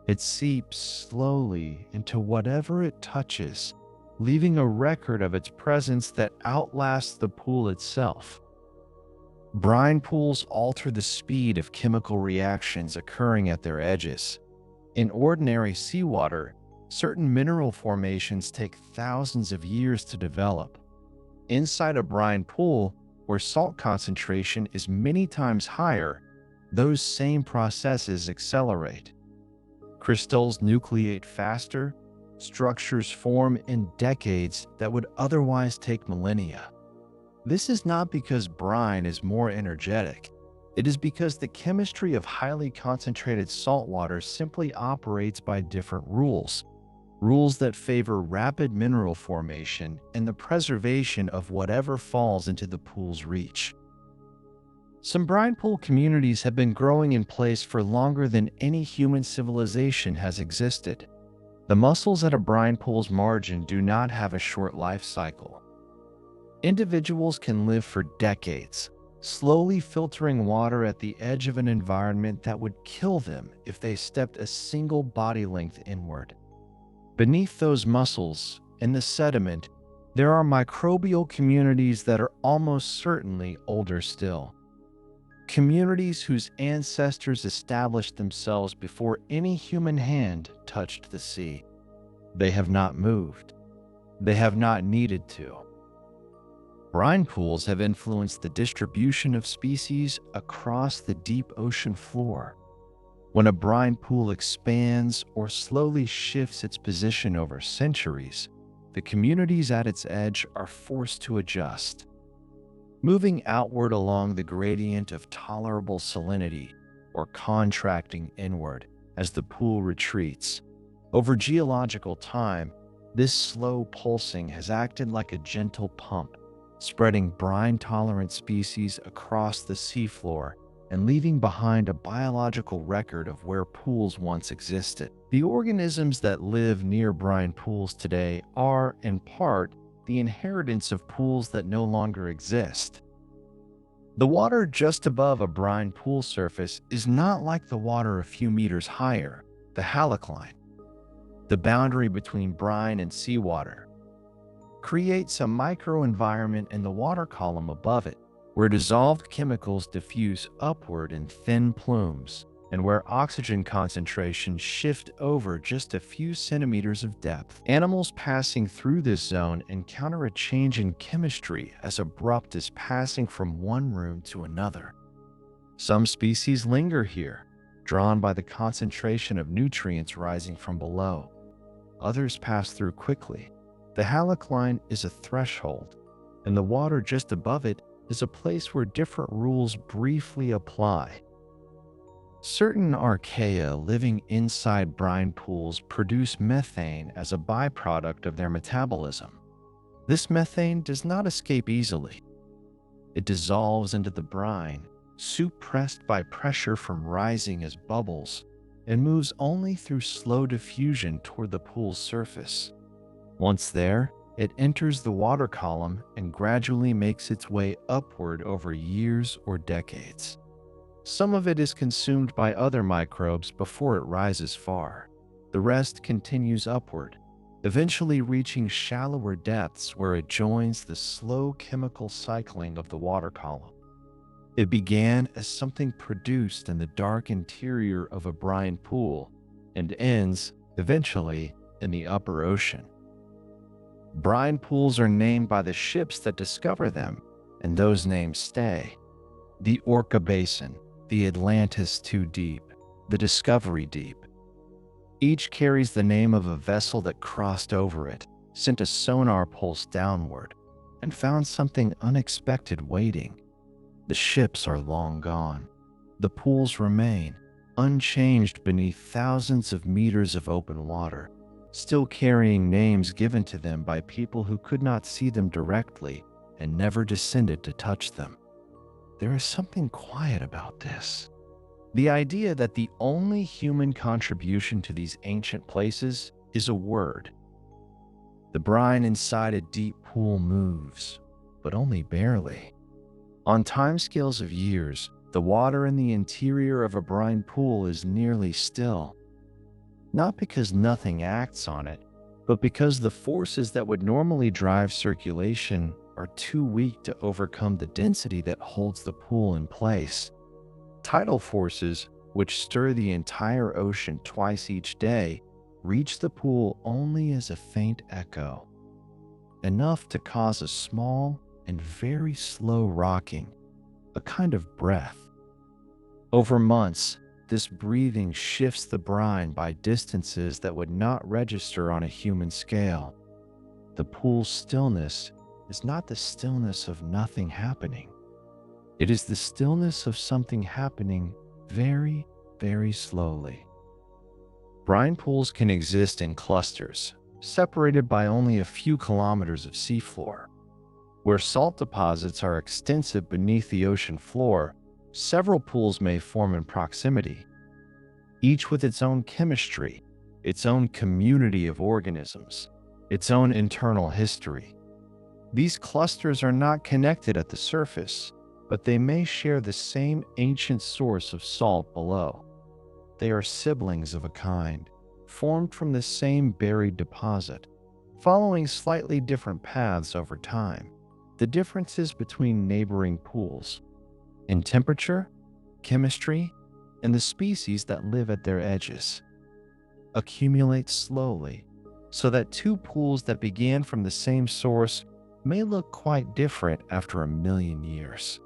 It seeps slowly into whatever it touches, leaving a record of its presence that outlasts the pool itself. Brine pools alter the speed of chemical reactions occurring at their edges. In ordinary seawater, certain mineral formations take thousands of years to develop. Inside a brine pool, where salt concentration is many times higher, those same processes accelerate. Crystals nucleate faster, structures form in decades that would otherwise take millennia. This is not because brine is more energetic. It is because the chemistry of highly concentrated salt water simply operates by different rules. Rules that favor rapid mineral formation and the preservation of whatever falls into the pool's reach. Some brine pool communities have been growing in place for longer than any human civilization has existed. The mussels at a brine pool's margin do not have a short life cycle. Individuals can live for decades, slowly filtering water at the edge of an environment that would kill them if they stepped a single body length inward. Beneath those mussels, in the sediment, there are microbial communities that are almost certainly older still. Communities whose ancestors established themselves before any human hand touched the sea. They have not moved. They have not needed to. Brine pools have influenced the distribution of species across the deep ocean floor. When a brine pool expands or slowly shifts its position over centuries, the communities at its edge are forced to adjust. Moving outward along the gradient of tolerable salinity, or contracting inward as the pool retreats. Over geological time, this slow pulsing has acted like a gentle pump, spreading brine-tolerant species across the seafloor and leaving behind a biological record of where pools once existed. The organisms that live near brine pools today are, in part, the inheritance of pools that no longer exist. The water just above a brine pool surface is not like the water a few meters higher, the halocline. The boundary between brine and seawater creates a microenvironment in the water column above it, where dissolved chemicals diffuse upward in thin plumes, and where oxygen concentrations shift over just a few centimeters of depth. Animals passing through this zone encounter a change in chemistry as abrupt as passing from one room to another. Some species linger here, drawn by the concentration of nutrients rising from below. Others pass through quickly. The halocline is a threshold, and the water just above it is a place where different rules briefly apply. Certain archaea living inside brine pools produce methane as a byproduct of their metabolism. This methane does not escape easily. It dissolves into the brine, suppressed by pressure from rising as bubbles, and moves only through slow diffusion toward the pool's surface. Once there, it enters the water column and gradually makes its way upward over years or decades. Some of it is consumed by other microbes before it rises far. The rest continues upward, eventually reaching shallower depths where it joins the slow chemical cycling of the water column. It began as something produced in the dark interior of a brine pool and ends, eventually, in the upper ocean. Brine pools are named by the ships that discover them, and those names stay. The Orca Basin, the Atlantis Too Deep, the Discovery Deep. Each carries the name of a vessel that crossed over it, sent a sonar pulse downward, and found something unexpected waiting. The ships are long gone. The pools remain, unchanged beneath thousands of meters of open water, still carrying names given to them by people who could not see them directly and never descended to touch them. There is something quiet about this. The idea that the only human contribution to these ancient places is a word. The brine inside a deep pool moves, but only barely. On timescales of years, the water in the interior of a brine pool is nearly still. Not because nothing acts on it, but because the forces that would normally drive circulation are too weak to overcome the density that holds the pool in place. Tidal forces, which stir the entire ocean twice each day, reach the pool only as a faint echo, enough to cause a small and very slow rocking, a kind of breath. Over months, this breathing shifts the brine by distances that would not register on a human scale. The pool's stillness is not the stillness of nothing happening. It is the stillness of something happening very, very slowly. Brine pools can exist in clusters, separated by only a few kilometers of seafloor. Where salt deposits are extensive beneath the ocean floor, several pools may form in proximity, each with its own chemistry, its own community of organisms, its own internal history. These clusters are not connected at the surface, but they may share the same ancient source of salt below. They are siblings of a kind, formed from the same buried deposit, following slightly different paths over time. The differences between neighboring pools in temperature, chemistry, and the species that live at their edges accumulate slowly, so that two pools that began from the same source may look quite different after 1,000,000 years.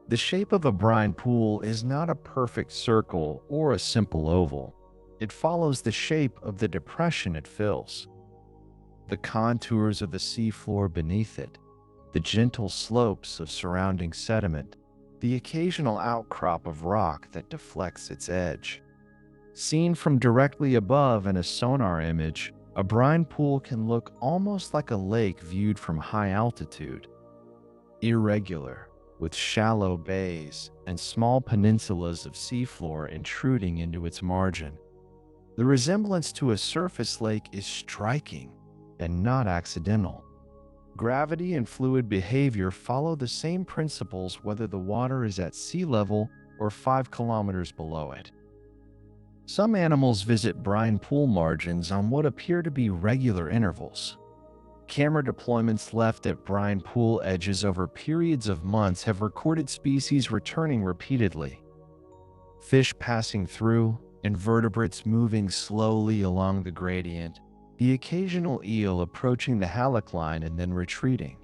The shape of a brine pool is not a perfect circle or a simple oval. It follows the shape of the depression it fills, the contours of the seafloor beneath it, the gentle slopes of surrounding sediment, the occasional outcrop of rock that deflects its edge. Seen from directly above in a sonar image, a brine pool can look almost like a lake viewed from high altitude. Irregular, with shallow bays and small peninsulas of seafloor intruding into its margin. The resemblance to a surface lake is striking and not accidental. Gravity and fluid behavior follow the same principles whether the water is at sea level or 5 kilometers below it. Some animals visit brine pool margins on what appear to be regular intervals. Camera deployments left at brine pool edges over periods of months have recorded species returning repeatedly. Fish passing through, invertebrates moving slowly along the gradient, the occasional eel approaching the halocline and then retreating.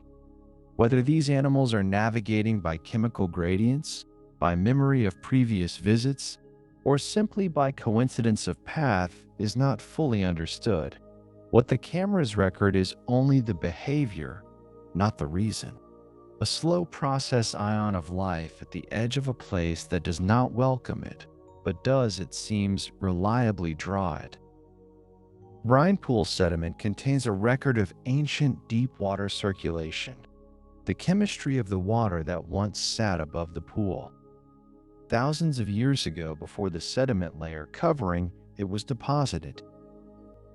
Whether these animals are navigating by chemical gradients, by memory of previous visits, or simply by coincidence of path is not fully understood. What the cameras record is only the behavior, not the reason. A slow process ion of life at the edge of a place that does not welcome it, but does, it seems, reliably draw it. Brine pool sediment contains a record of ancient deep water circulation, the chemistry of the water that once sat above the pool. Thousands of years ago, before the sediment layer covering it was deposited,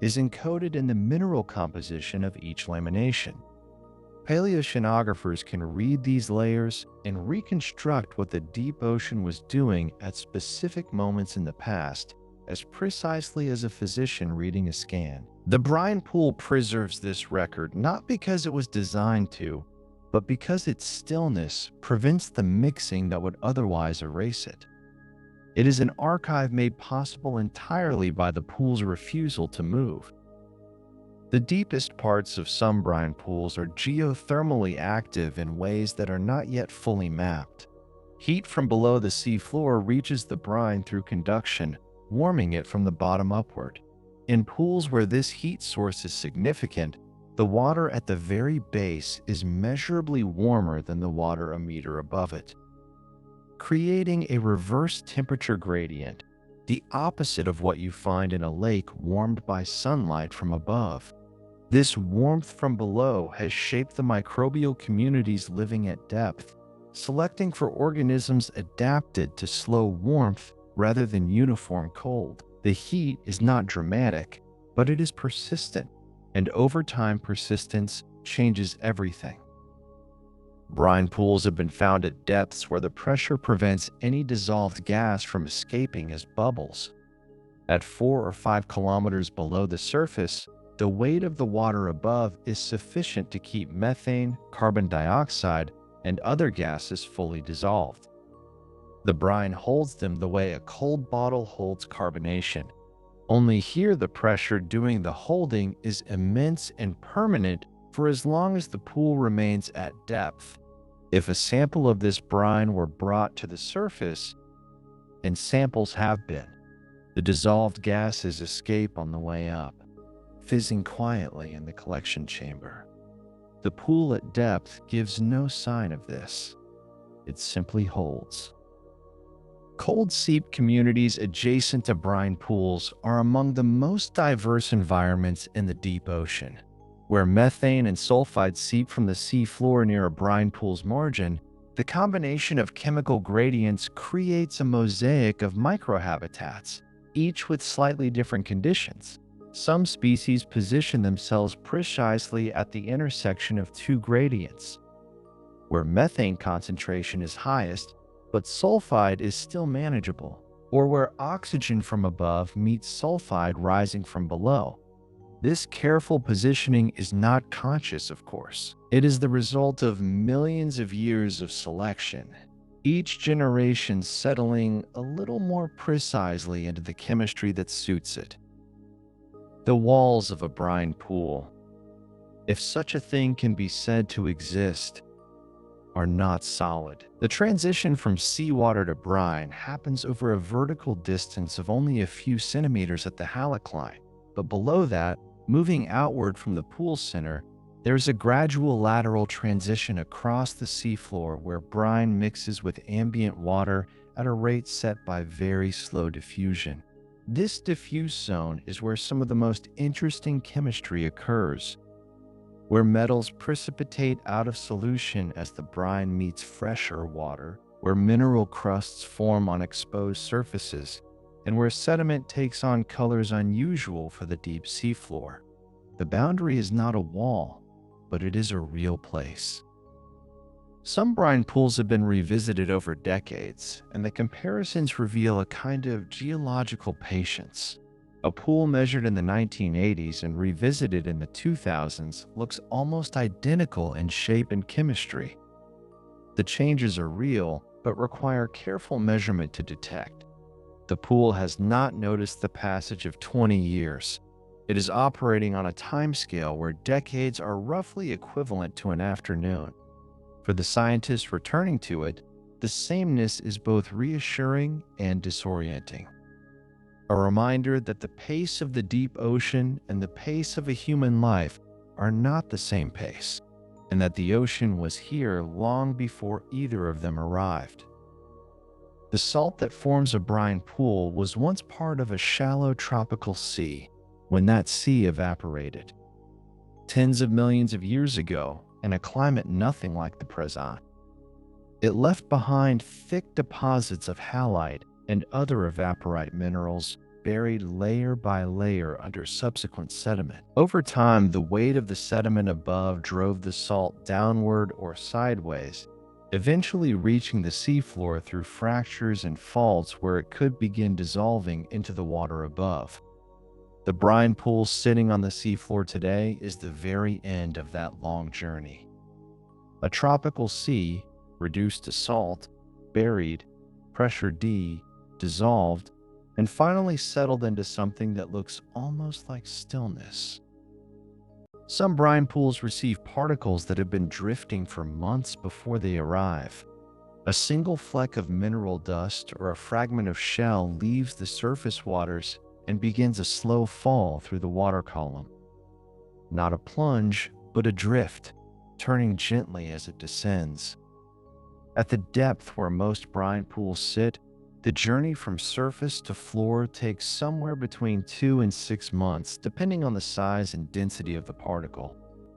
is encoded in the mineral composition of each lamination. Paleoceanographers can read these layers and reconstruct what the deep ocean was doing at specific moments in the past, as precisely as a physician reading a scan. The brine pool preserves this record not because it was designed to, but because its stillness prevents the mixing that would otherwise erase it. It is an archive made possible entirely by the pool's refusal to move. The deepest parts of some brine pools are geothermally active in ways that are not yet fully mapped. Heat from below the sea floor reaches the brine through conduction, warming it from the bottom upward. In pools where this heat source is significant, The water at the very base is measurably warmer than the water a meter above it, creating a reverse temperature gradient, the opposite of what you find in a lake warmed by sunlight from above. This warmth from below has shaped the microbial communities living at depth, selecting for organisms adapted to slow warmth rather than uniform cold. The heat is not dramatic, but it is persistent, and over time persistence changes everything. Brine pools have been found at depths where the pressure prevents any dissolved gas from escaping as bubbles. At 4 or 5 kilometers below the surface, the weight of the water above is sufficient to keep methane, carbon dioxide, and other gases fully dissolved. The brine holds them the way a cold bottle holds carbonation. Only here the pressure doing the holding is immense and permanent for as long as the pool remains at depth. If a sample of this brine were brought to the surface, and samples have been, the dissolved gases escape on the way up, fizzing quietly in the collection chamber. The pool at depth gives no sign of this. It simply holds. Cold seep communities adjacent to brine pools are among the most diverse environments in the deep ocean. Where methane and sulfide seep from the sea floor near a brine pool's margin, the combination of chemical gradients creates a mosaic of microhabitats, each with slightly different conditions. Some species position themselves precisely at the intersection of two gradients, where methane concentration is highest, but sulfide is still manageable, or where oxygen from above meets sulfide rising from below. This careful positioning is not conscious, of course. It is the result of millions of years of selection, each generation settling a little more precisely into the chemistry that suits it. The walls of a brine pool, if such a thing can be said to exist, are not solid. The transition from seawater to brine happens over a vertical distance of only a few centimeters at the hallock line, but below that, moving outward from the pool center, there is a gradual lateral transition across the seafloor where brine mixes with ambient water at a rate set by very slow diffusion. This diffuse zone is where some of the most interesting chemistry occurs, where metals precipitate out of solution as the brine meets fresher water, where mineral crusts form on exposed surfaces, and where sediment takes on colors unusual for the deep seafloor. The boundary is not a wall, but it is a real place. Some brine pools have been revisited over decades, and the comparisons reveal a kind of geological patience. A pool measured in the 1980s and revisited in the 2000s looks almost identical in shape and chemistry. The changes are real, but require careful measurement to detect. The pool has not noticed the passage of 20 years. It is operating on a timescale where decades are roughly equivalent to an afternoon. For the scientists returning to it, the sameness is both reassuring and disorienting. A reminder that the pace of the deep ocean and the pace of a human life are not the same pace, and that the ocean was here long before either of them arrived. The salt that forms a brine pool was once part of a shallow tropical sea when that sea evaporated. Tens of millions of years ago, in a climate nothing like the present, it left behind thick deposits of halite and other evaporite minerals buried layer by layer under subsequent sediment. Over time, the weight of the sediment above drove the salt downward or sideways, eventually reaching the seafloor through fractures and faults where it could begin dissolving into the water above. The brine pool sitting on the seafloor today is the very end of that long journey. A tropical sea, reduced to salt, buried, pressure D, dissolved, and finally settled into something that looks almost like stillness. Some brine pools receive particles that have been drifting for months before they arrive. A single fleck of mineral dust or a fragment of shell leaves the surface waters and begins a slow fall through the water column. not a plunge, but a drift, turning gently as it descends. At the depth where most brine pools sit, the journey from surface to floor takes somewhere between 2 and 6 months, depending on the size and density of the particle.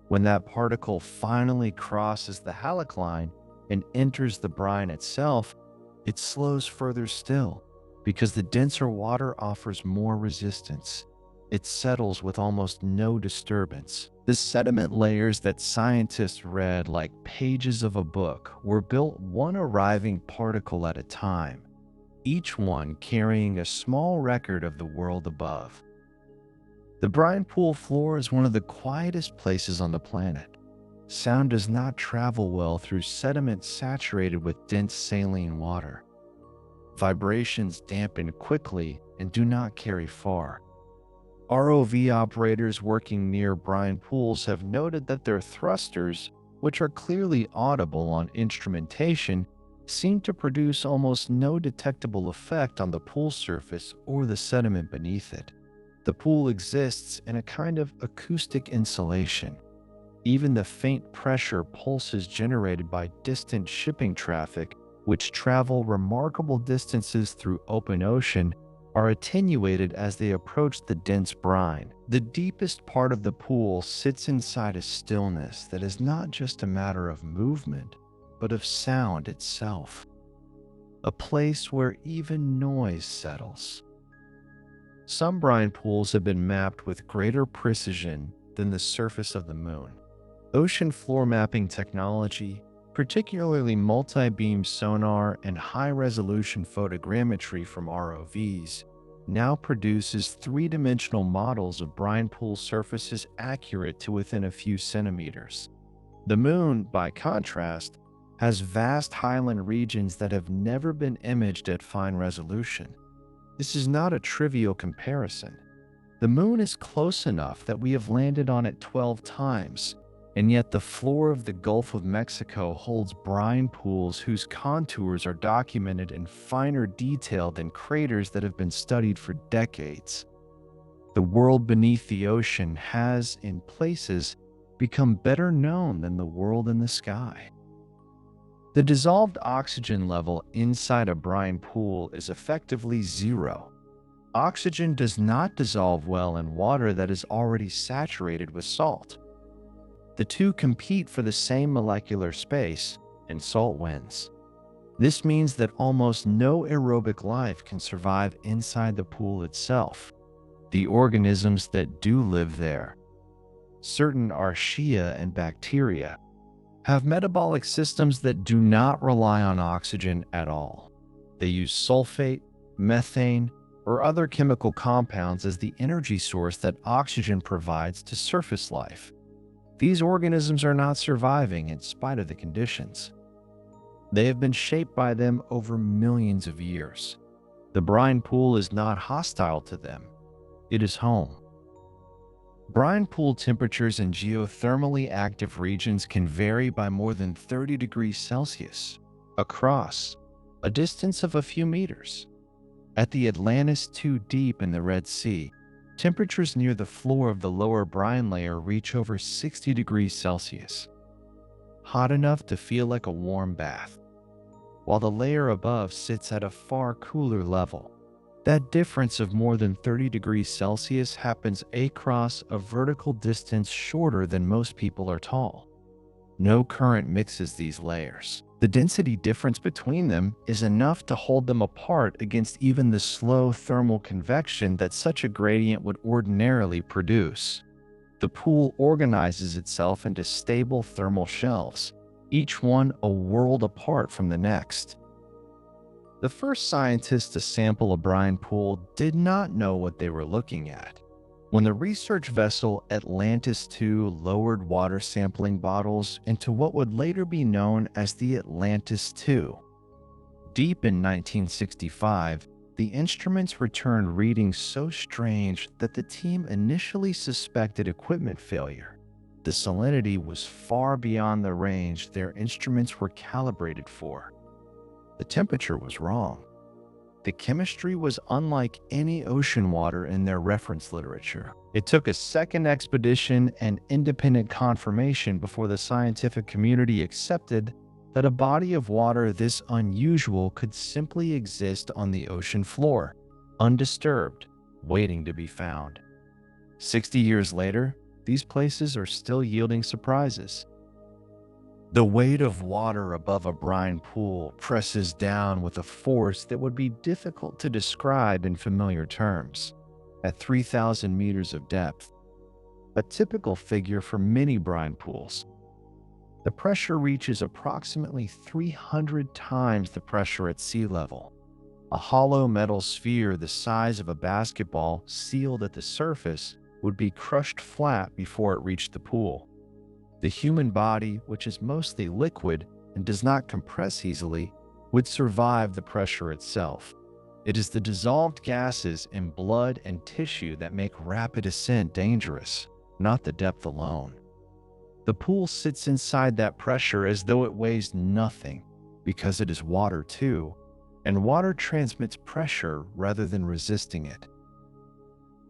When that particle finally crosses the halic line and enters the brine itself, it slows further still because the denser water offers more resistance. It settles with almost no disturbance. The sediment layers that scientists read like pages of a book were built one arriving particle at a time, each one carrying a small record of the world above. The brine pool floor is one of the quietest places on the planet. Sound does not travel well through sediment saturated with dense saline water. Vibrations dampen quickly and do not carry far. ROV operators working near brine pools have noted that their thrusters, which are clearly audible on instrumentation, seem to produce almost no detectable effect on the pool surface or the sediment beneath it. The pool exists in a kind of acoustic insulation. Even the faint pressure pulses generated by distant shipping traffic, which travel remarkable distances through open ocean, are attenuated as they approach the dense brine. The deepest part of the pool sits inside a stillness that is not just a matter of movement, but of sound itself. A place where even noise settles. Some brine pools have been mapped with greater precision than the surface of the moon. Ocean floor mapping technology, particularly multi-beam sonar and high-resolution photogrammetry from ROVs, now produces three-dimensional models of brine pool surfaces accurate to within a few centimeters. The moon, by contrast, has vast highland regions that have never been imaged at fine resolution. This is not a trivial comparison. The moon is close enough that we have landed on it 12 times, and yet the floor of the Gulf of Mexico holds brine pools whose contours are documented in finer detail than craters that have been studied for decades. The world beneath the ocean has, in places, become better known than the world in the sky. The dissolved oxygen level inside a brine pool is effectively zero. Oxygen does not dissolve well in water that is already saturated with salt. The two compete for the same molecular space, and salt wins. This means that almost no aerobic life can survive inside the pool itself. The organisms that do live there, certain archaea and bacteria, have metabolic systems that do not rely on oxygen at all. They use sulfate, methane, or other chemical compounds as the energy source that oxygen provides to surface life. These organisms are not surviving in spite of the conditions. They have been shaped by them over millions of years. The brine pool is not hostile to them. It is home. Brine pool temperatures in geothermally active regions can vary by more than 30 degrees Celsius across a distance of a few meters. At the Atlantis too deep in the Red Sea, temperatures near the floor of the lower brine layer reach over 60 degrees Celsius, hot enough to feel like a warm bath, while the layer above sits at a far cooler level. That difference of more than 30 degrees Celsius happens across a vertical distance shorter than most people are tall. No current mixes these layers. The density difference between them is enough to hold them apart against even the slow thermal convection that such a gradient would ordinarily produce. The pool organizes itself into stable thermal shelves, each one a world apart from the next. The first scientists to sample a brine pool did not know what they were looking at. When the research vessel Atlantis II lowered water sampling bottles into what would later be known as the Atlantis II. Deep in 1965, the instruments returned readings so strange that the team initially suspected equipment failure. The salinity was far beyond the range their instruments were calibrated for. The temperature was wrong. The chemistry was unlike any ocean water in their reference literature. It took a second expedition and independent confirmation before the scientific community accepted that a body of water this unusual could simply exist on the ocean floor, undisturbed, waiting to be found. 60 years later, these places are still yielding surprises. The weight of water above a brine pool presses down with a force that would be difficult to describe in familiar terms. At 3,000 meters of depth, a typical figure for many brine pools, the pressure reaches approximately 300 times the pressure at sea level. A hollow metal sphere the size of a basketball sealed at the surface would be crushed flat before it reached the pool. The human body, which is mostly liquid and does not compress easily, would survive the pressure itself. It is the dissolved gases in blood and tissue that make rapid ascent dangerous, not the depth alone. The pool sits inside that pressure as though it weighs nothing, because it is water too, and water transmits pressure rather than resisting it.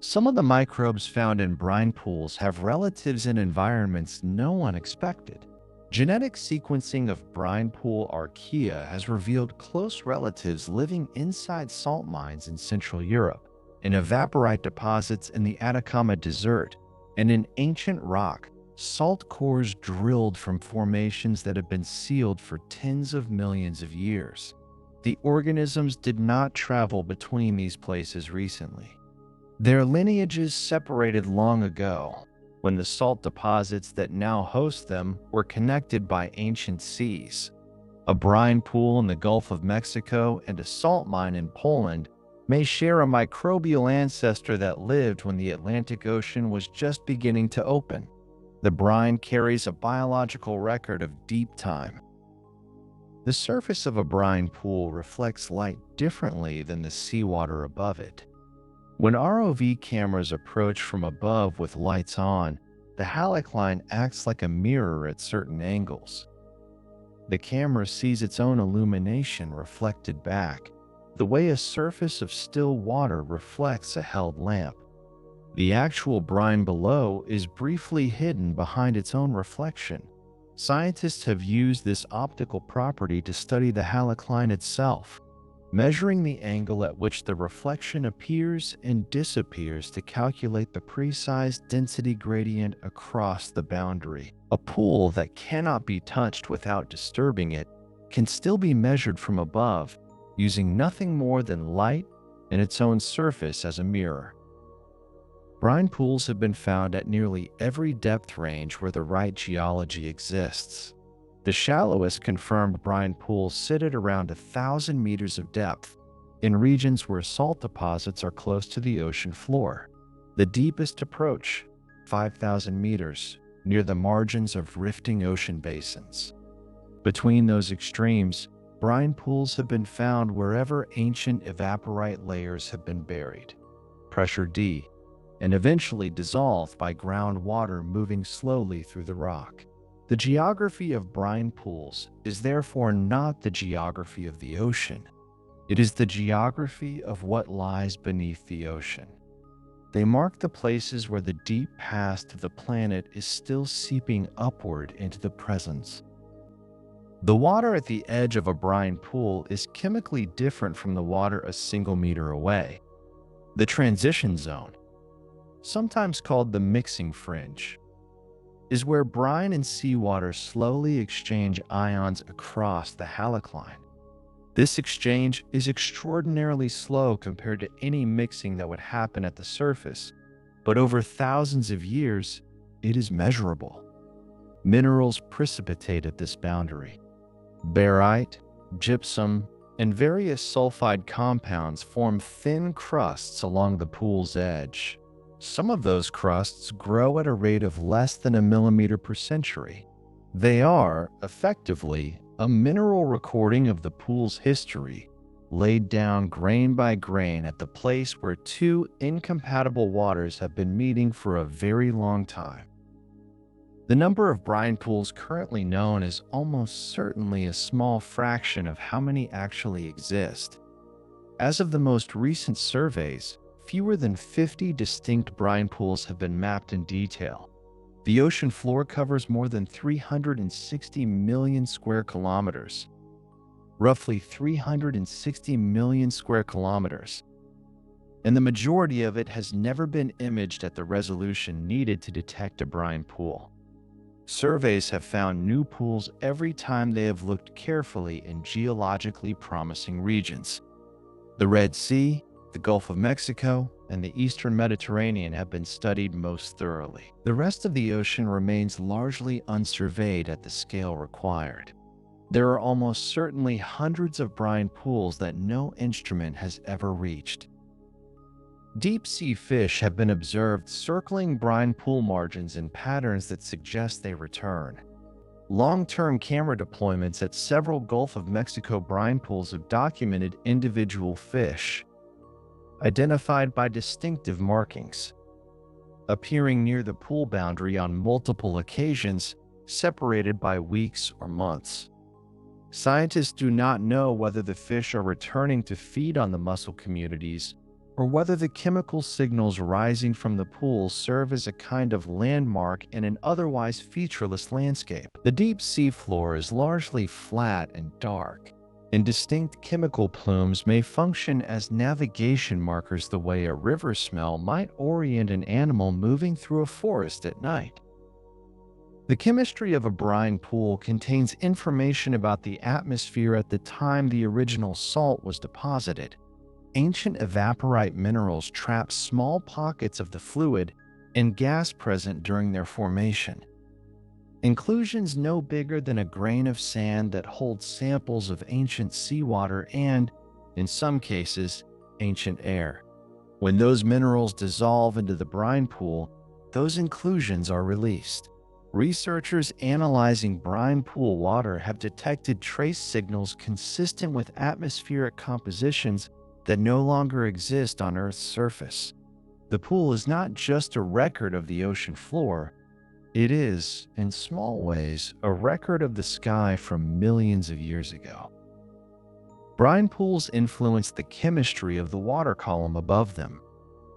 Some of the microbes found in brine pools have relatives in environments no one expected. Genetic sequencing of brine pool archaea has revealed close relatives living inside salt mines in Central Europe, in evaporite deposits in the Atacama Desert, and in ancient rock, salt cores drilled from formations that have been sealed for tens of millions of years. The organisms did not travel between these places recently. Their lineages separated long ago, when the salt deposits that now host them were connected by ancient seas. A brine pool in the Gulf of Mexico and a salt mine in Poland may share a microbial ancestor that lived when the Atlantic Ocean was just beginning to open. The brine carries a biological record of deep time. The surface of a brine pool reflects light differently than the seawater above it. When ROV cameras approach from above with lights on, the halocline acts like a mirror at certain angles. The camera sees its own illumination reflected back, the way a surface of still water reflects a held lamp. The actual brine below is briefly hidden behind its own reflection. Scientists have used this optical property to study the halocline itself, measuring the angle at which the reflection appears and disappears to calculate the precise density gradient across the boundary. A pool that cannot be touched without disturbing it can still be measured from above, using nothing more than light and its own surface as a mirror. Brine pools have been found at nearly every depth range where the right geology exists. The shallowest confirmed brine pools sit at around 1,000 meters of depth, in regions where salt deposits are close to the ocean floor. The deepest approach, 5,000 meters, near the margins of rifting ocean basins. Between those extremes, brine pools have been found wherever ancient evaporite layers have been buried, pressure D, and eventually dissolved by groundwater moving slowly through the rock. The geography of brine pools is therefore not the geography of the ocean. It is the geography of what lies beneath the ocean. They mark the places where the deep past of the planet is still seeping upward into the present. The water at the edge of a brine pool is chemically different from the water a single meter away. The transition zone, sometimes called the mixing fringe, is where brine and seawater slowly exchange ions across the halocline. This exchange is extraordinarily slow compared to any mixing that would happen at the surface, but over thousands of years, it is measurable. Minerals precipitate at this boundary. Barite, gypsum, and various sulfide compounds form thin crusts along the pool's edge. Some of those crusts grow at a rate of less than a millimeter per century. They are, effectively, a mineral recording of the pool's history, laid down grain by grain at the place where two incompatible waters have been meeting for a very long time. The number of brine pools currently known is almost certainly a small fraction of how many actually exist. As of the most recent surveys, fewer than 50 distinct brine pools have been mapped in detail. The ocean floor covers more than 360 million square kilometers, roughly 360 million square kilometers, and the majority of it has never been imaged at the resolution needed to detect a brine pool. Surveys have found new pools every time they have looked carefully in geologically promising regions. The Red Sea, the Gulf of Mexico, and the Eastern Mediterranean have been studied most thoroughly. The rest of the ocean remains largely unsurveyed at the scale required. There are almost certainly hundreds of brine pools that no instrument has ever reached. Deep-sea fish have been observed circling brine pool margins in patterns that suggest they return. Long-term camera deployments at several Gulf of Mexico brine pools have documented individual fish, identified by distinctive markings, appearing near the pool boundary on multiple occasions, separated by weeks or months. Scientists do not know whether the fish are returning to feed on the mussel communities or whether the chemical signals rising from the pools serve as a kind of landmark in an otherwise featureless landscape. The deep sea floor is largely flat and dark, and distinct chemical plumes may function as navigation markers the way a river smell might orient an animal moving through a forest at night. The chemistry of a brine pool contains information about the atmosphere at the time the original salt was deposited. Ancient evaporite minerals trap small pockets of the fluid and gas present during their formation. Inclusions no bigger than a grain of sand that hold samples of ancient seawater and, in some cases, ancient air. When those minerals dissolve into the brine pool, those inclusions are released. Researchers analyzing brine pool water have detected trace signals consistent with atmospheric compositions that no longer exist on Earth's surface. The pool is not just a record of the ocean floor, it is, in small ways, a record of the sky from millions of years ago. Brine pools influence the chemistry of the water column above them.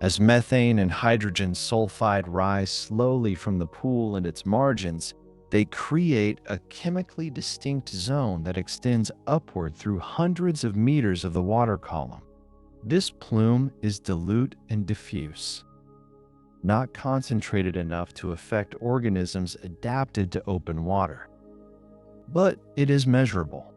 As methane and hydrogen sulfide rise slowly from the pool and its margins, they create a chemically distinct zone that extends upward through hundreds of meters of the water column. This plume is dilute and diffuse, not concentrated enough to affect organisms adapted to open water. But it is measurable.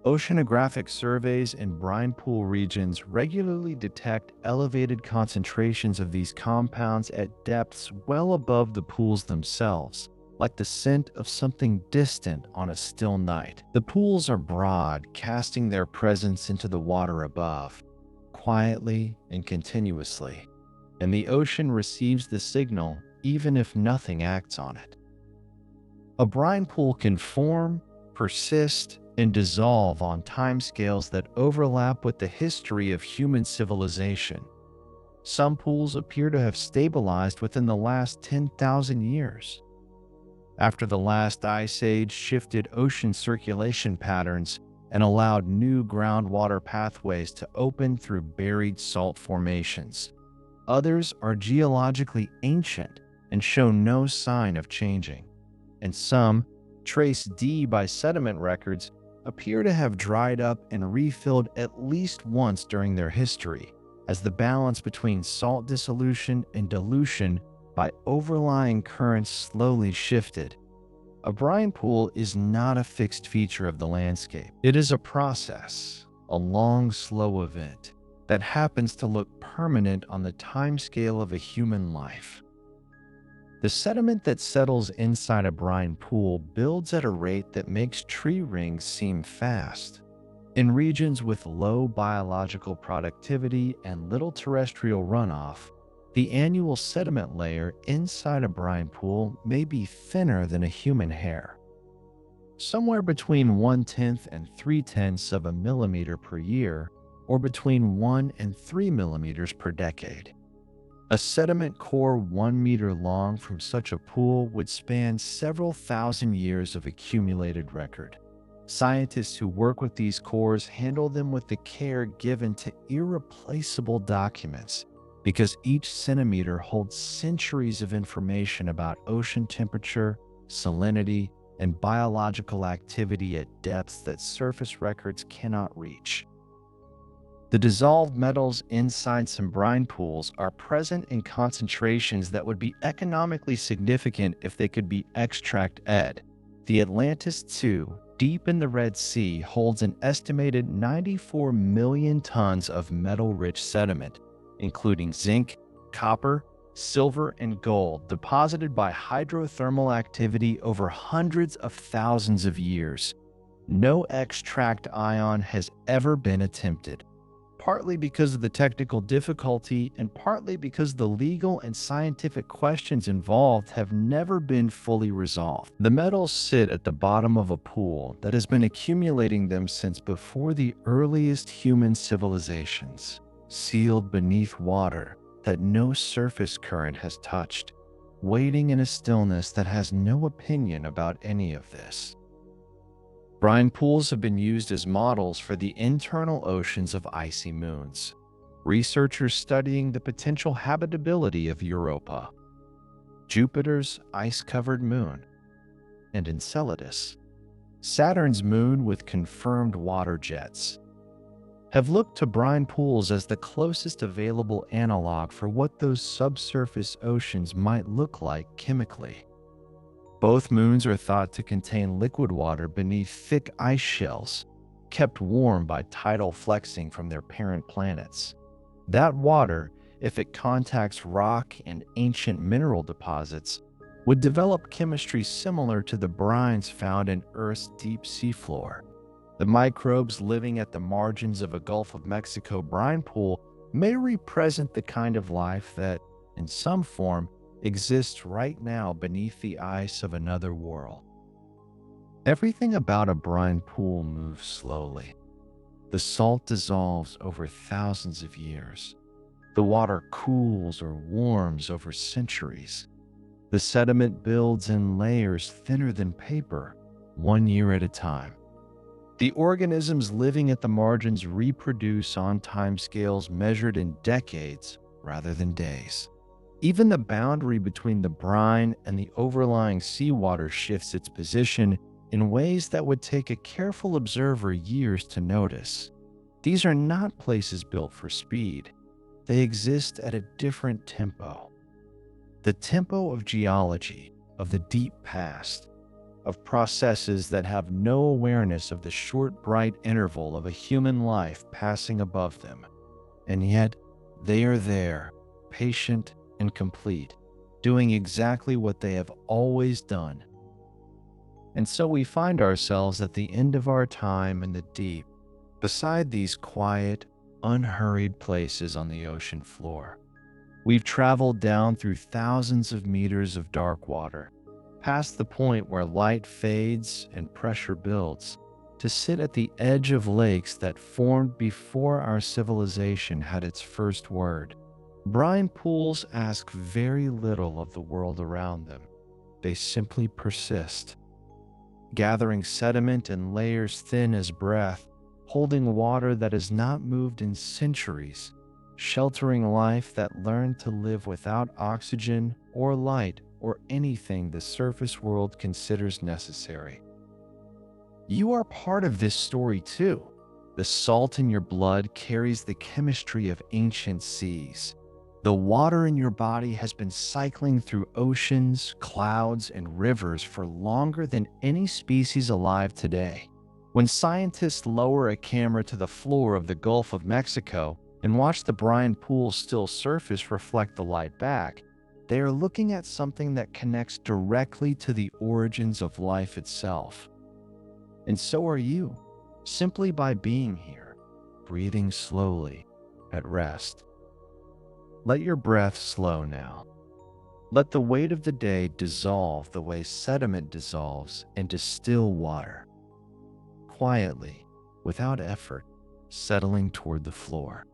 Oceanographic surveys in brine pool regions regularly detect elevated concentrations of these compounds at depths well above the pools themselves, like the scent of something distant on a still night. The pools are broad, casting their presence into the water above, quietly and continuously, and the ocean receives the signal even if nothing acts on it. A brine pool can form, persist, and dissolve on timescales that overlap with the history of human civilization. Some pools appear to have stabilized within the last 10,000 years. After the last ice age shifted ocean circulation patterns and allowed new groundwater pathways to open through buried salt formations. Others are geologically ancient and show no sign of changing, and some, traced D by sediment records, appear to have dried up and refilled at least once during their history, as the balance between salt dissolution and dilution by overlying currents slowly shifted. A brine pool is not a fixed feature of the landscape. It is a process, a long, slow event that happens to look permanent on the timescale of a human life. The sediment that settles inside a brine pool builds at a rate that makes tree rings seem fast. In regions with low biological productivity and little terrestrial runoff, the annual sediment layer inside a brine pool may be thinner than a human hair, somewhere between 1/10 and 3/10 of a millimeter per year, or between 1 and 3 millimeters per decade. A sediment core 1 meter long from such a pool would span several thousand years of accumulated record. Scientists who work with these cores handle them with the care given to irreplaceable documents because each centimeter holds centuries of information about ocean temperature, salinity, and biological activity at depths that surface records cannot reach. The dissolved metals inside some brine pools are present in concentrations that would be economically significant if they could be extracted. The Atlantis II, deep in the Red Sea, holds an estimated 94 million tons of metal-rich sediment, including zinc, copper, silver, and gold deposited by hydrothermal activity over hundreds of thousands of years. No extract ion has ever been attempted, partly because of the technical difficulty and partly because the legal and scientific questions involved have never been fully resolved. The metals sit at the bottom of a pool that has been accumulating them since before the earliest human civilizations, sealed beneath water that no surface current has touched, waiting in a stillness that has no opinion about any of this. Brine pools have been used as models for the internal oceans of icy moons. Researchers studying the potential habitability of Europa, Jupiter's ice-covered moon, and Enceladus, Saturn's moon with confirmed water jets, have looked to brine pools as the closest available analog for what those subsurface oceans might look like chemically. Both moons are thought to contain liquid water beneath thick ice shells, kept warm by tidal flexing from their parent planets. That water, if it contacts rock and ancient mineral deposits, would develop chemistry similar to the brines found in Earth's deep seafloor. The microbes living at the margins of a Gulf of Mexico brine pool may represent the kind of life that, in some form, exists right now beneath the ice of another world. Everything about a brine pool moves slowly. The salt dissolves over thousands of years. The water cools or warms over centuries. The sediment builds in layers thinner than paper, 1 year at a time. The organisms living at the margins reproduce on timescales measured in decades rather than days. Even the boundary between the brine and the overlying seawater shifts its position in ways that would take a careful observer years to notice. These are not places built for speed. They exist at a different tempo. The tempo of geology, of the deep past, of processes that have no awareness of the short, bright interval of a human life passing above them. And yet, they are there, patient and complete, doing exactly what they have always done. And so we find ourselves at the end of our time in the deep, beside these quiet, unhurried places on the ocean floor. We've traveled down through thousands of meters of dark water, past the point where light fades and pressure builds, to sit at the edge of lakes that formed before our civilization had its first word. Brine pools ask very little of the world around them. They simply persist, gathering sediment in layers thin as breath, holding water that has not moved in centuries, sheltering life that learned to live without oxygen or light or anything the surface world considers necessary. You are part of this story too. The salt in your blood carries the chemistry of ancient seas. The water in your body has been cycling through oceans, clouds, and rivers for longer than any species alive today. When scientists lower a camera to the floor of the Gulf of Mexico and watch the brine pool's still surface reflect the light back, they are looking at something that connects directly to the origins of life itself. And so are you, simply by being here, breathing slowly, at rest. Let your breath slow now. Let the weight of the day dissolve the way sediment dissolves into still water. Quietly, without effort, settling toward the floor.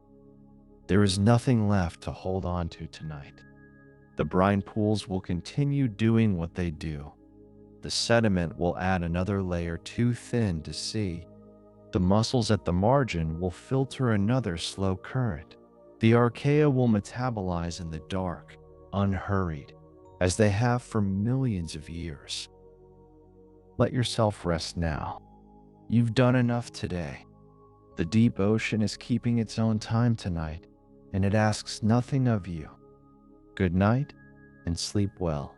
There is nothing left to hold on to tonight. The brine pools will continue doing what they do. the sediment will add another layer too thin to see. The mussels at the margin will filter another slow current. The archaea will metabolize in the dark, unhurried, as they have for millions of years. Let yourself rest now. You've done enough today. The deep ocean is keeping its own time tonight, and it asks nothing of you. Good night, and sleep well.